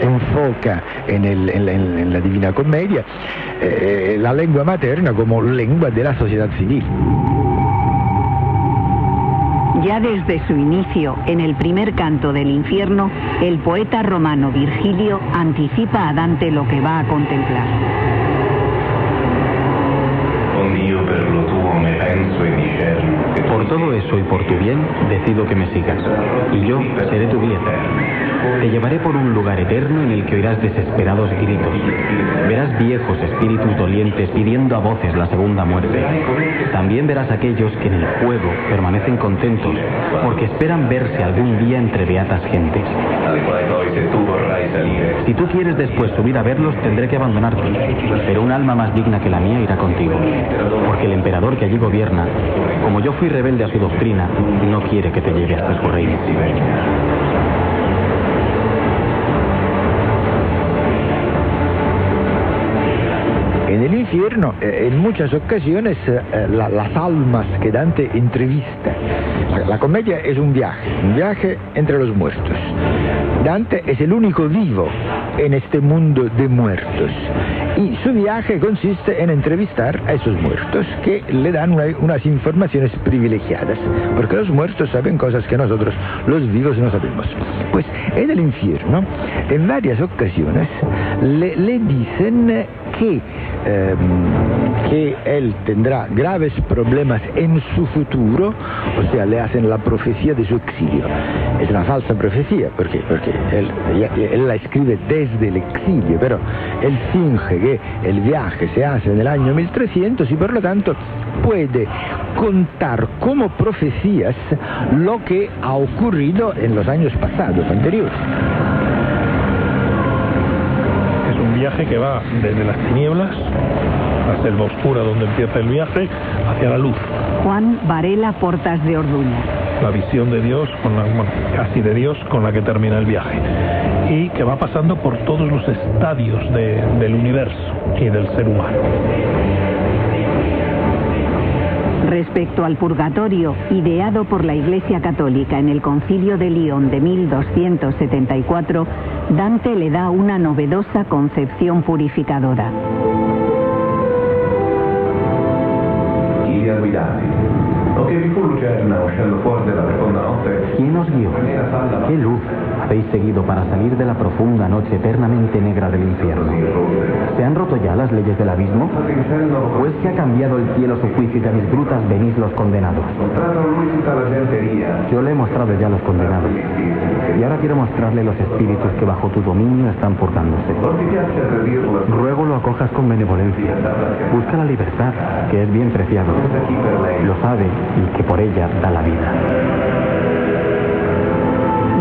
enfoca en la Divina Comedia, la lengua materna como lengua de la sociedad civil. Ya desde su inicio, en el primer canto del infierno, el poeta romano Virgilio anticipa a Dante lo que va a contemplar. Por todo eso y por tu bien, decido que me sigas, y yo seré tu guía. Te llevaré por un lugar eterno en el que oirás desesperados gritos. Verás viejos espíritus dolientes pidiendo a voces la segunda muerte. También verás aquellos que en el fuego permanecen contentos, porque esperan verse algún día entre beatas gentes. Si tú quieres después subir a verlos, tendré que abandonarte, pero un alma más digna que la mía irá contigo, porque el emperador que allí gobierna, como yo fui rebelde a su doctrina, no quiere que te lleve hasta su reino. En el infierno, en muchas ocasiones, las almas que Dante entrevista. La comedia es un viaje entre los muertos. Dante es el único vivo en este mundo de muertos. Y su viaje consiste en entrevistar a esos muertos que le dan unas informaciones privilegiadas, porque los muertos saben cosas que nosotros, los vivos, no sabemos. Pues en el infierno, en varias ocasiones, le dicen que que él tendrá graves problemas en su futuro, o sea, le hacen la profecía de su exilio. Es una falsa profecía, ¿por qué? Porque él la escribe desde el exilio, pero él finge que el viaje se hace en el año 1300 y por lo tanto puede contar como profecías lo que ha ocurrido en los años pasados, anteriores. Es un viaje que va desde las tinieblas, la selva oscura donde empieza el viaje, hacia la luz. Juan Varela Portas de Orduña. La visión de Dios, casi de Dios, con la que termina el viaje. Y que va pasando por todos los estadios del universo y del ser humano. Respecto al purgatorio, ideado por la Iglesia Católica en el Concilio de León de 1274, Dante le da una novedosa concepción purificadora. ¿Quién os guió? ¿Qué luz habéis seguido para salir de la profunda noche eternamente negra del infierno? ¿Se han roto ya las leyes del abismo? ¿O es que ha cambiado el cielo su juicio y a mis brutas venís los condenados? Yo le he mostrado ya los condenados. Y ahora quiero mostrarle los espíritus que bajo tu dominio están purgándose. Ruego lo acojas con benevolencia. Busca la libertad, que es bien preciado. Lo sabe y que por ella da la vida.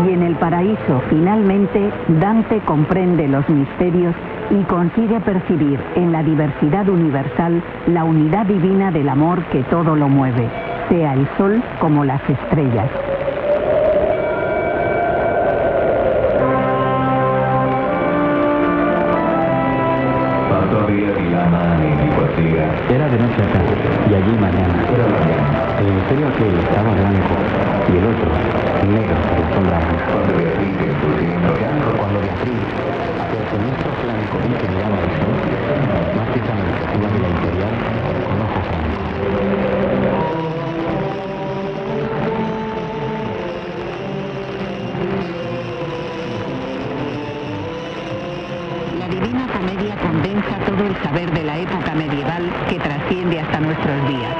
Y en el paraíso, finalmente, Dante comprende los misterios y consigue percibir en la diversidad universal la unidad divina del amor que todo lo mueve, sea el sol como las estrellas. Era de noche acá, y allí mañana. El hemisferio aquel estaba blanco, y el otro, negro por la sombra blanca. Cuando Beatriz, hacia el siniestro flanco vi que miraba el sol, más fijamente una de la imperial, con ojos blancos. La Divina Comedia condensa todo el saber de la época medieval que trasciende hasta nuestros días.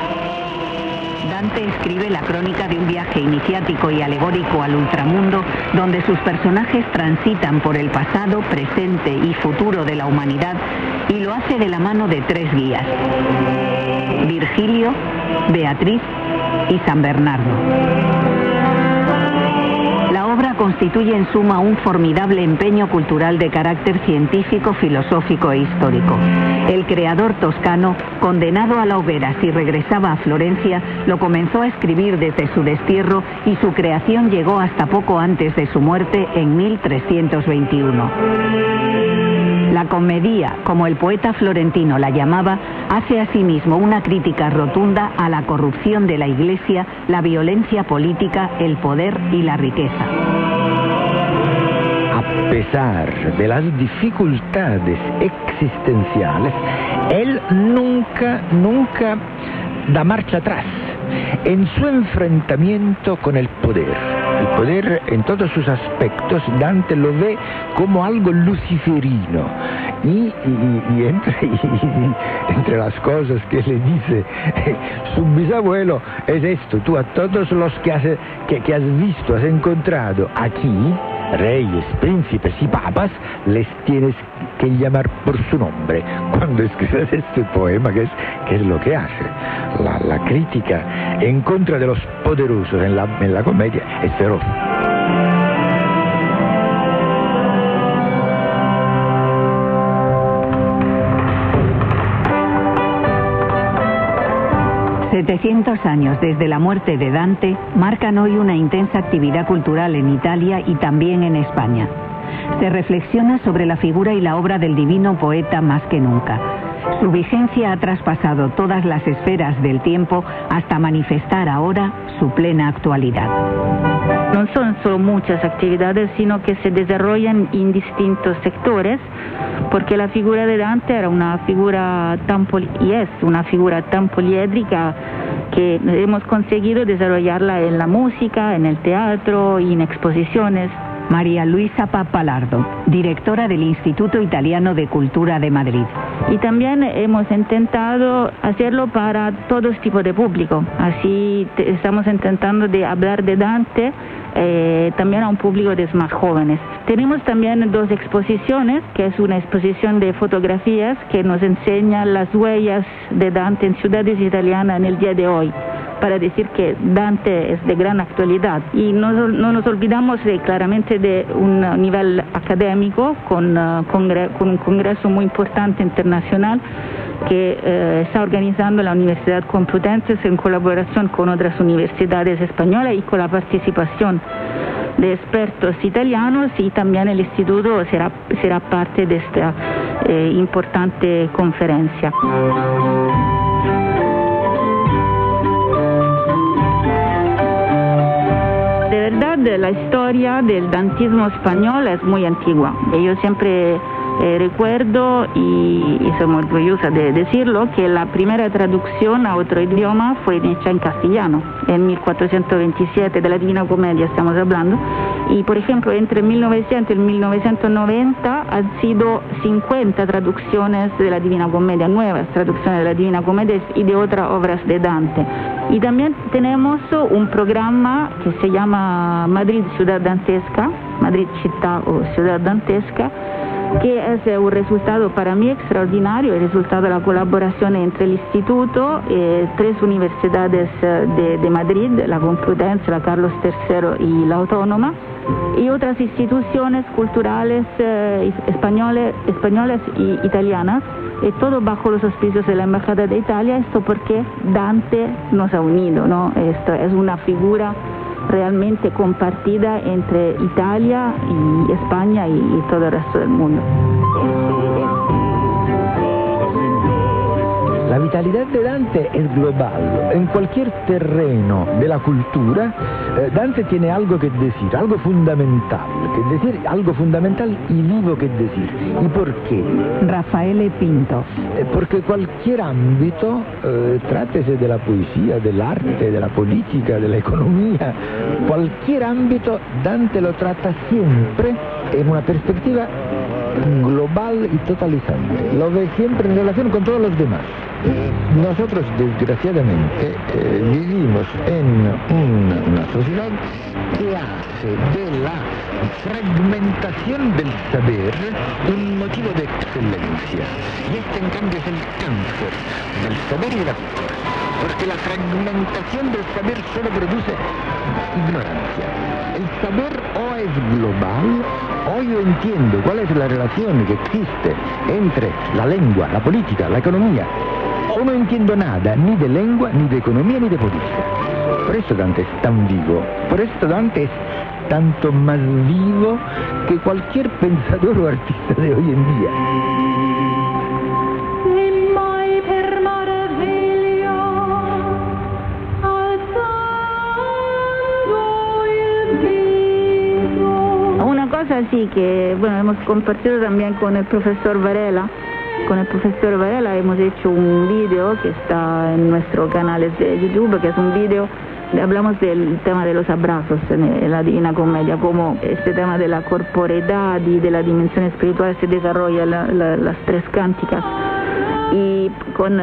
Dante escribe la crónica de un viaje iniciático y alegórico al ultramundo, donde sus personajes transitan por el pasado, presente y futuro de la humanidad, y lo hace de la mano de tres guías: Virgilio, Beatriz y San Bernardo. La obra constituye en suma un formidable empeño cultural de carácter científico, filosófico e histórico. El creador toscano, condenado a la hoguera si regresaba a Florencia, lo comenzó a escribir desde su destierro y su creación llegó hasta poco antes de su muerte en 1321. La comedia, como el poeta florentino la llamaba, hace asimismo una crítica rotunda a la corrupción de la Iglesia, la violencia política, el poder y la riqueza. A pesar de las dificultades existenciales, él nunca da marcha atrás en su enfrentamiento con el poder. El poder en todos sus aspectos, Dante lo ve como algo luciferino. Y entre las cosas que le dice su bisabuelo es esto: tú a todos los que has visto, has encontrado aquí, reyes, príncipes y papas, les tienes que llamar por su nombre. Cuando escribes este poema, que es lo que hace, la crítica en contra de los poderosos en la comedia es feroz. ...700 años desde la muerte de Dante marcan hoy una intensa actividad cultural en Italia y también en España. Se reflexiona sobre la figura y la obra del divino poeta más que nunca. Su vigencia ha traspasado todas las esferas del tiempo hasta manifestar ahora su plena actualidad. No son solo muchas actividades, sino que se desarrollan en distintos sectores, porque la figura de Dante era una figura y es una figura tan poliédrica que hemos conseguido desarrollarla en la música, en el teatro y en exposiciones. María Luisa Pappalardo, directora del Instituto Italiano de Cultura de Madrid. Y también hemos intentado hacerlo para todo tipo de público. Así estamos intentando de hablar de Dante también a un público de más jóvenes. Tenemos también 2 exposiciones, que es una exposición de fotografías que nos enseña las huellas de Dante en ciudades italianas en el día de hoy, para decir que Dante es de gran actualidad. Y no nos olvidamos claramente de un nivel académico con un congreso muy importante internacional que está organizando la Universidad Complutense en colaboración con otras universidades españolas y con la participación de expertos italianos, y también el instituto será parte de esta importante conferencia. De verdad, la historia del dantismo español es muy antigua. Yo siempre recuerdo, y soy muy orgullosa de decirlo, que la primera traducción a otro idioma fue hecha en castellano, en 1427, de la Divina Comedia estamos hablando. Y, por ejemplo, entre 1900 y 1990 han sido 50 traducciones de la Divina Comedia, nuevas traducciones de la Divina Comedia y de otras obras de Dante. Y también tenemos un programa que se llama Madrid Ciudad Dantesca, Madrid Città o Ciudad Dantesca, que es un resultado para mí extraordinario, el resultado de la colaboración entre el Instituto, 3 universidades de Madrid, la Complutense, la Carlos III y la Autónoma, y otras instituciones culturales españolas y italianas, y todo bajo los auspicios de la Embajada de Italia. Esto porque Dante nos ha unido, ¿no? Esto es una figura realmente compartida entre Italia y España y todo el resto del mundo. La vitalidad de Dante es global. En cualquier terreno de la cultura, Dante tiene algo que decir, algo fundamental y vivo que decir. ¿Y por qué? Raffaele Pinto. Porque cualquier ámbito, trátese de la poesía, del arte, de la política, de la economía, cualquier ámbito, Dante lo trata siempre en una perspectiva global y totalizante. Lo ve siempre en relación con todos los demás. Nosotros, desgraciadamente, vivimos en una sociedad que hace de la fragmentación del saber un motivo de excelencia. Y este, en cambio, es el cáncer del saber y de la cultura. Porque la fragmentación del saber solo produce ignorancia. El saber o es global, o yo entiendo cuál es la relación que existe entre la lengua, la política, la economía, o no entiendo nada, ni de lengua, ni de economía, ni de política. Por eso Dante es tan vivo, por eso Dante es tanto más vivo que cualquier pensador o artista de hoy en día. Una cosa sí que, bueno, hemos compartido también con el profesor Varela. Con el profesor Varela hemos hecho un video que está en nuestro canal de YouTube, que es un video, hablamos del tema de los abrazos en la Divina Comedia, cómo este tema de la corporeidad y de la dimensión espiritual se desarrolla las 3 cánticas. Y con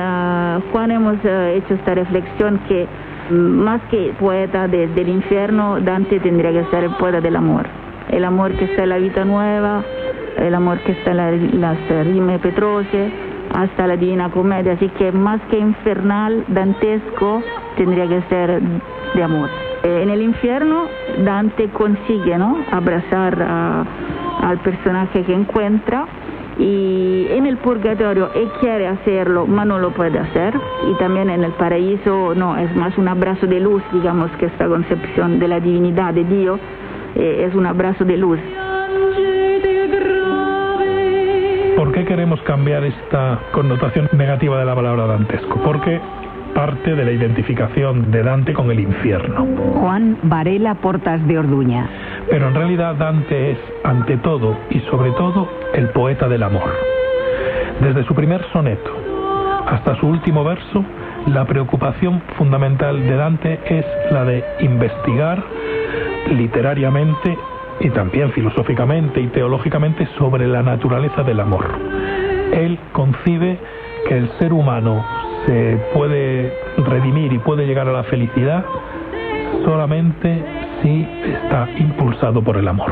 Juan hemos hecho esta reflexión que más que poeta del infierno, Dante tendría que ser el poeta del amor. El amor que está en la Vita Nueva, el amor que está en las rime petrose, hasta la Divina Comedia. Así que más que infernal, dantesco, tendría que ser de amor. En el infierno, Dante consigue, ¿no?, abrazar al personaje que encuentra, y en el purgatorio él quiere hacerlo, pero no lo puede hacer. Y también en el paraíso, no, es más un abrazo de luz, digamos, que esta concepción de la divinidad de Dios es un abrazo de luz. ¿Por qué queremos cambiar esta connotación negativa de la palabra dantesco? Porque parte de la identificación de Dante con el infierno. Juan Varela Portas de Orduña. Pero en realidad Dante es, ante todo y sobre todo, el poeta del amor. Desde su primer soneto hasta su último verso, la preocupación fundamental de Dante es la de investigar literariamente y también filosóficamente y teológicamente sobre la naturaleza del amor. Él concibe que el ser humano se puede redimir y puede llegar a la felicidad solamente si está impulsado por el amor.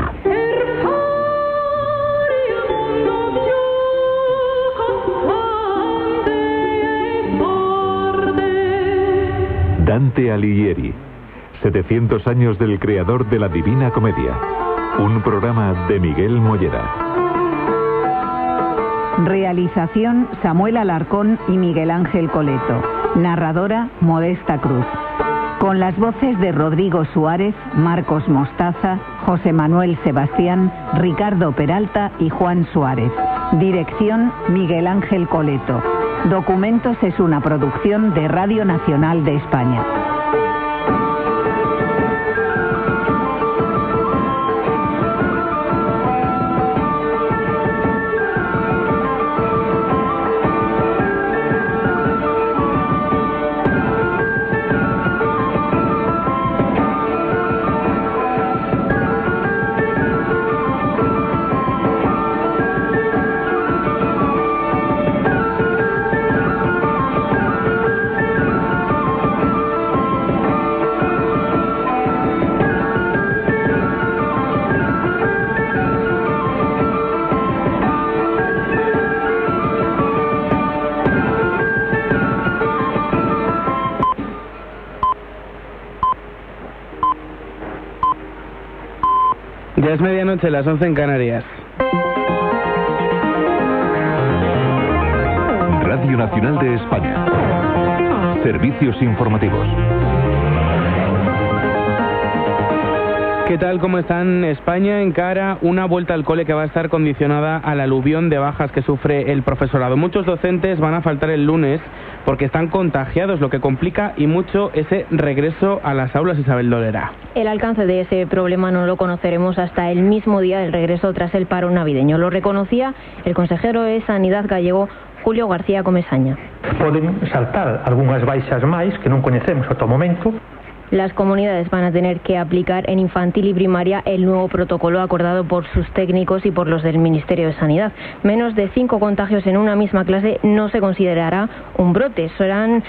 Dante Alighieri, 700 años del creador de la Divina Comedia. Un programa de Miguel Mollera. Realización: Samuel Alarcón y Miguel Ángel Coleto. Narradora: Modesta Cruz. Con las voces de Rodrigo Suárez, Marcos Mostaza, José Manuel Sebastián, Ricardo Peralta y Juan Suárez. Dirección: Miguel Ángel Coleto. Documentos es una producción de Radio Nacional de España. Ya es medianoche, las 11 en Canarias. Radio Nacional de España. Servicios informativos. ¿Qué tal? ¿Cómo están? España encara una vuelta al cole que va a estar condicionada al aluvión de bajas que sufre el profesorado. Muchos docentes van a faltar el lunes porque están contagiados, lo que complica y mucho ese regreso a las aulas. Isabel Dolera. El alcance de ese problema no lo conoceremos hasta el mismo día del regreso tras el paro navideño. Lo reconocía el consejero de Sanidad gallego, Julio García Comesaña. Poden saltar algunhas baixas máis que non coñecemos ata o momento. Las comunidades van a tener que aplicar en infantil y primaria el nuevo protocolo acordado por sus técnicos y por los del Ministerio de Sanidad. Menos de 5 contagios en una misma clase no se considerará un brote, serán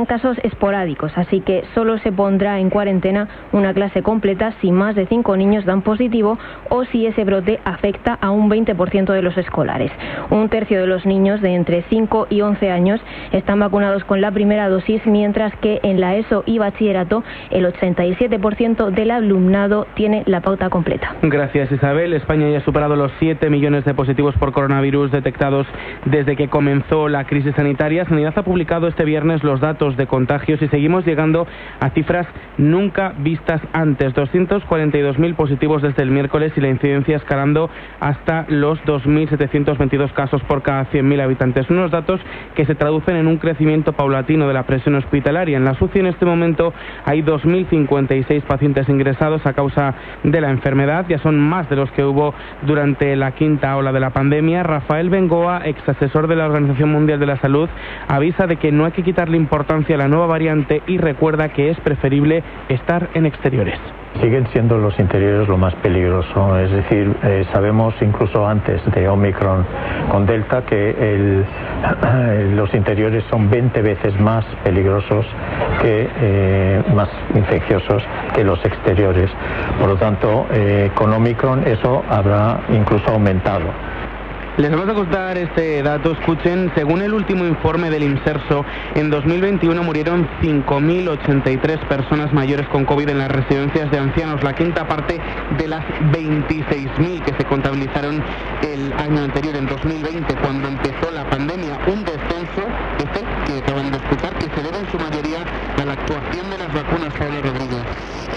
casos esporádicos, así que solo se pondrá en cuarentena una clase completa si más de 5 niños dan positivo o si ese brote afecta a un 20% de los escolares. Un tercio de los niños de entre 5 y 11 años están vacunados con la primera dosis, mientras que en la ESO y bachillerato el 87% del alumnado tiene la pauta completa. Gracias, Isabel. España ya ha superado los 7 millones de positivos por coronavirus detectados desde que comenzó la crisis sanitaria. Sanidad ha publicado este viernes los datos de contagios y seguimos llegando a cifras nunca vistas antes. 242.000 positivos desde el miércoles y la incidencia escalando hasta los 2.722 casos por cada 100.000 habitantes. Unos datos que se traducen en un crecimiento paulatino de la presión hospitalaria. En la UCI en este momento hay 2.056 pacientes ingresados a causa de la enfermedad. Ya son más de los que hubo durante la quinta ola de la pandemia. Rafael Bengoa, ex asesor de la Organización Mundial de la Salud, avisa de que no hay que quitarle importancia a la nueva variante y recuerda que es preferible estar en exteriores. Siguen siendo los interiores lo más peligroso, es decir, sabemos incluso antes de Omicron con Delta que los interiores son 20 veces más peligrosos más infecciosos que los exteriores. Por lo tanto, con Omicron eso habrá incluso aumentado. Les vamos a contar este dato, escuchen, según el último informe del INSERSO, en 2021 murieron 5.083 personas mayores con COVID en las residencias de ancianos, la quinta parte de las 26.000 que se contabilizaron el año anterior, en 2020, cuando empezó la pandemia. Un descenso, que acaban de escuchar, que se debe en su mayoría a la actuación de las vacunas. Pablo Rodríguez.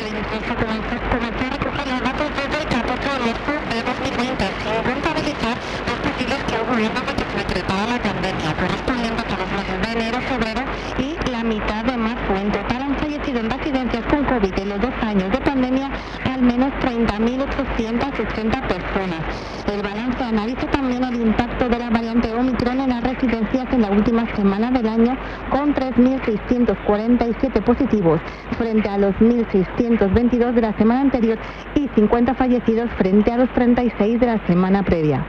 El INSERSO comenzó a recoger los datos desde el 14 de marzo de 2020, sin contabilizar que hubo desde que se decretaba la pandemia, correspondiente a los meses de enero, febrero y la mitad de marzo. En total han fallecido en residencias con COVID en los 2 años de pandemia al menos menos 30.880 personas. El balance analiza también el impacto de la variante Omicron en las residencias en la última semana del año, con 3.647 positivos frente a los 1.622 de la semana anterior y 50 fallecidos frente a los 36 de la semana previa.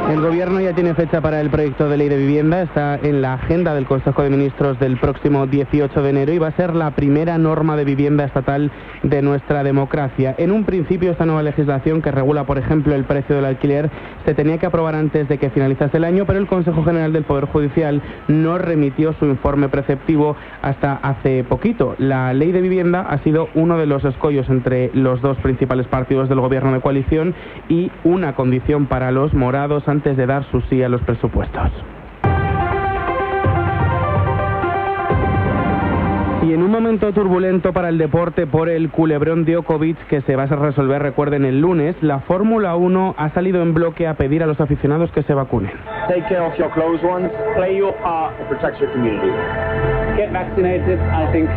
El Gobierno ya tiene fecha para el proyecto de ley de vivienda, está en la agenda del Consejo de Ministros del próximo 18 de enero y va a ser la primera norma de vivienda estatal de nuestra democracia. En un principio, esta nueva legislación que regula, por ejemplo, el precio del alquiler, se tenía que aprobar antes de que finalizase el año, pero el Consejo General del Poder Judicial no remitió su informe preceptivo hasta hace poquito. La ley de vivienda ha sido uno de los escollos entre los dos principales partidos del Gobierno de coalición y una condición para los morados antes de dar su sí a los presupuestos. Y en un momento turbulento para el deporte por el culebrón Djokovic que se va a resolver, recuerden, el lunes, la Fórmula 1 ha salido en bloque a pedir a los aficionados que se vacunen. Take care of your close ones, play your part and protect your community. Get vaccinated. I think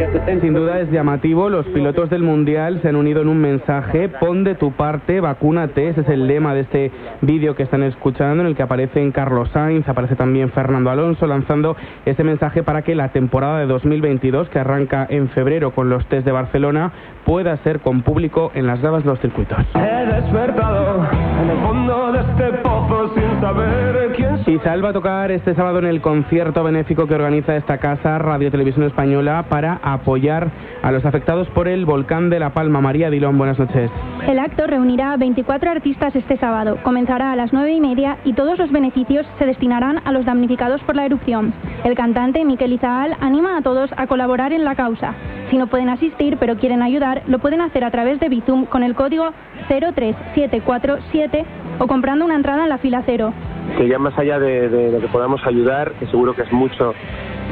Sin duda es llamativo, los pilotos del Mundial se han unido en un mensaje: pon de tu parte, vacúnate. Ese es el lema de este vídeo que están escuchando, en el que aparecen Carlos Sainz, aparece también Fernando Alonso, lanzando ese mensaje para que la temporada de 2022, que arranca en febrero con los test de Barcelona, pueda ser con público en las gradas de los circuitos. He despertado en el fondo de este pozo sin saber quién soy. Izal va a tocar este sábado en el concierto benéfico que organiza esta casa, Radio Televisión Española, para apoyar a los afectados por el volcán de La Palma. María Dilón, buenas noches. El acto reunirá a 24 artistas este sábado. Comenzará a las 9:30 y todos los beneficios se destinarán a los damnificados por la erupción. El cantante Miquel Izal anima a todos a colaborar en la causa. Si no pueden asistir pero quieren ayudar, lo pueden hacer a través de Bizum con el código 03747 o comprando una entrada en la fila 0. Que ya más allá de lo que podamos ayudar, que seguro que es mucho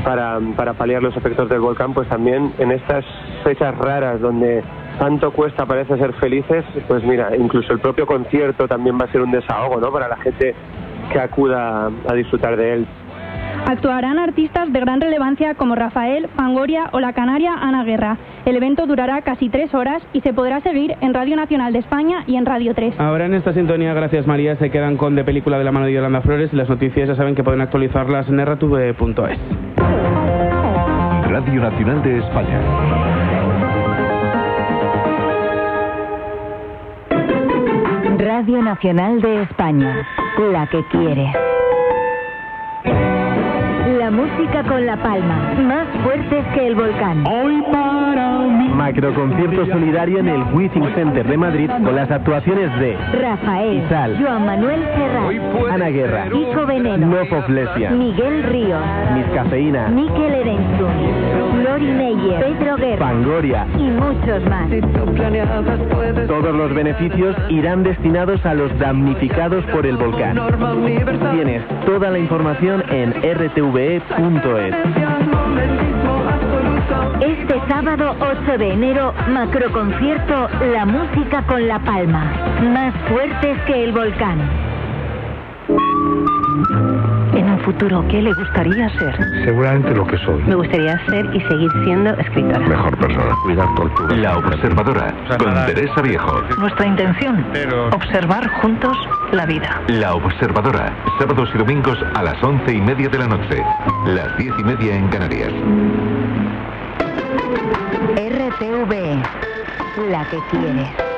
para paliar los efectos del volcán, pues también en estas fechas raras donde tanto cuesta parece ser felices, pues mira, incluso el propio concierto también va a ser un desahogo, ¿no?, para la gente que acuda a disfrutar de él. Actuarán artistas de gran relevancia como Rafael, Fangoria o la canaria Ana Guerra. El evento durará casi 3 horas y se podrá seguir en Radio Nacional de España y en Radio 3. Ahora en esta sintonía, gracias María, se quedan con De Película de la mano de Yolanda Flores, y las noticias ya saben que pueden actualizarlas en rtv.es. Radio Nacional de España. Radio Nacional de España, la que quiere. La música con La Palma, más fuertes que el volcán. Hoy para mí. Macroconcierto solidario en el Withing Center de Madrid con las actuaciones de Rafael, Izal, Joan Manuel Serrat, Ana Guerra, Kiko Veneno, Love of Lesbian, Miguel Ríos, Miss Cafeína, Mikel Erenstun, Lori Meyer, Pedro Guerra, Fangoria y muchos más. Todos los beneficios irán destinados a los damnificados por el volcán. Tienes toda la información en rtve.es. Este sábado 8 de enero, macroconcierto La música con La Palma, más fuertes que el volcán. En un futuro, ¿qué le gustaría ser? Seguramente lo que soy. Me gustaría ser y seguir siendo escritora. Mejor persona. Cuidar tortugas. La Observadora, con Teresa Viejo. Nuestra intención, observar juntos la vida. La Observadora, sábados y domingos a las 11:30 de la noche, las 10:30 en Canarias. RTV, la que quieres.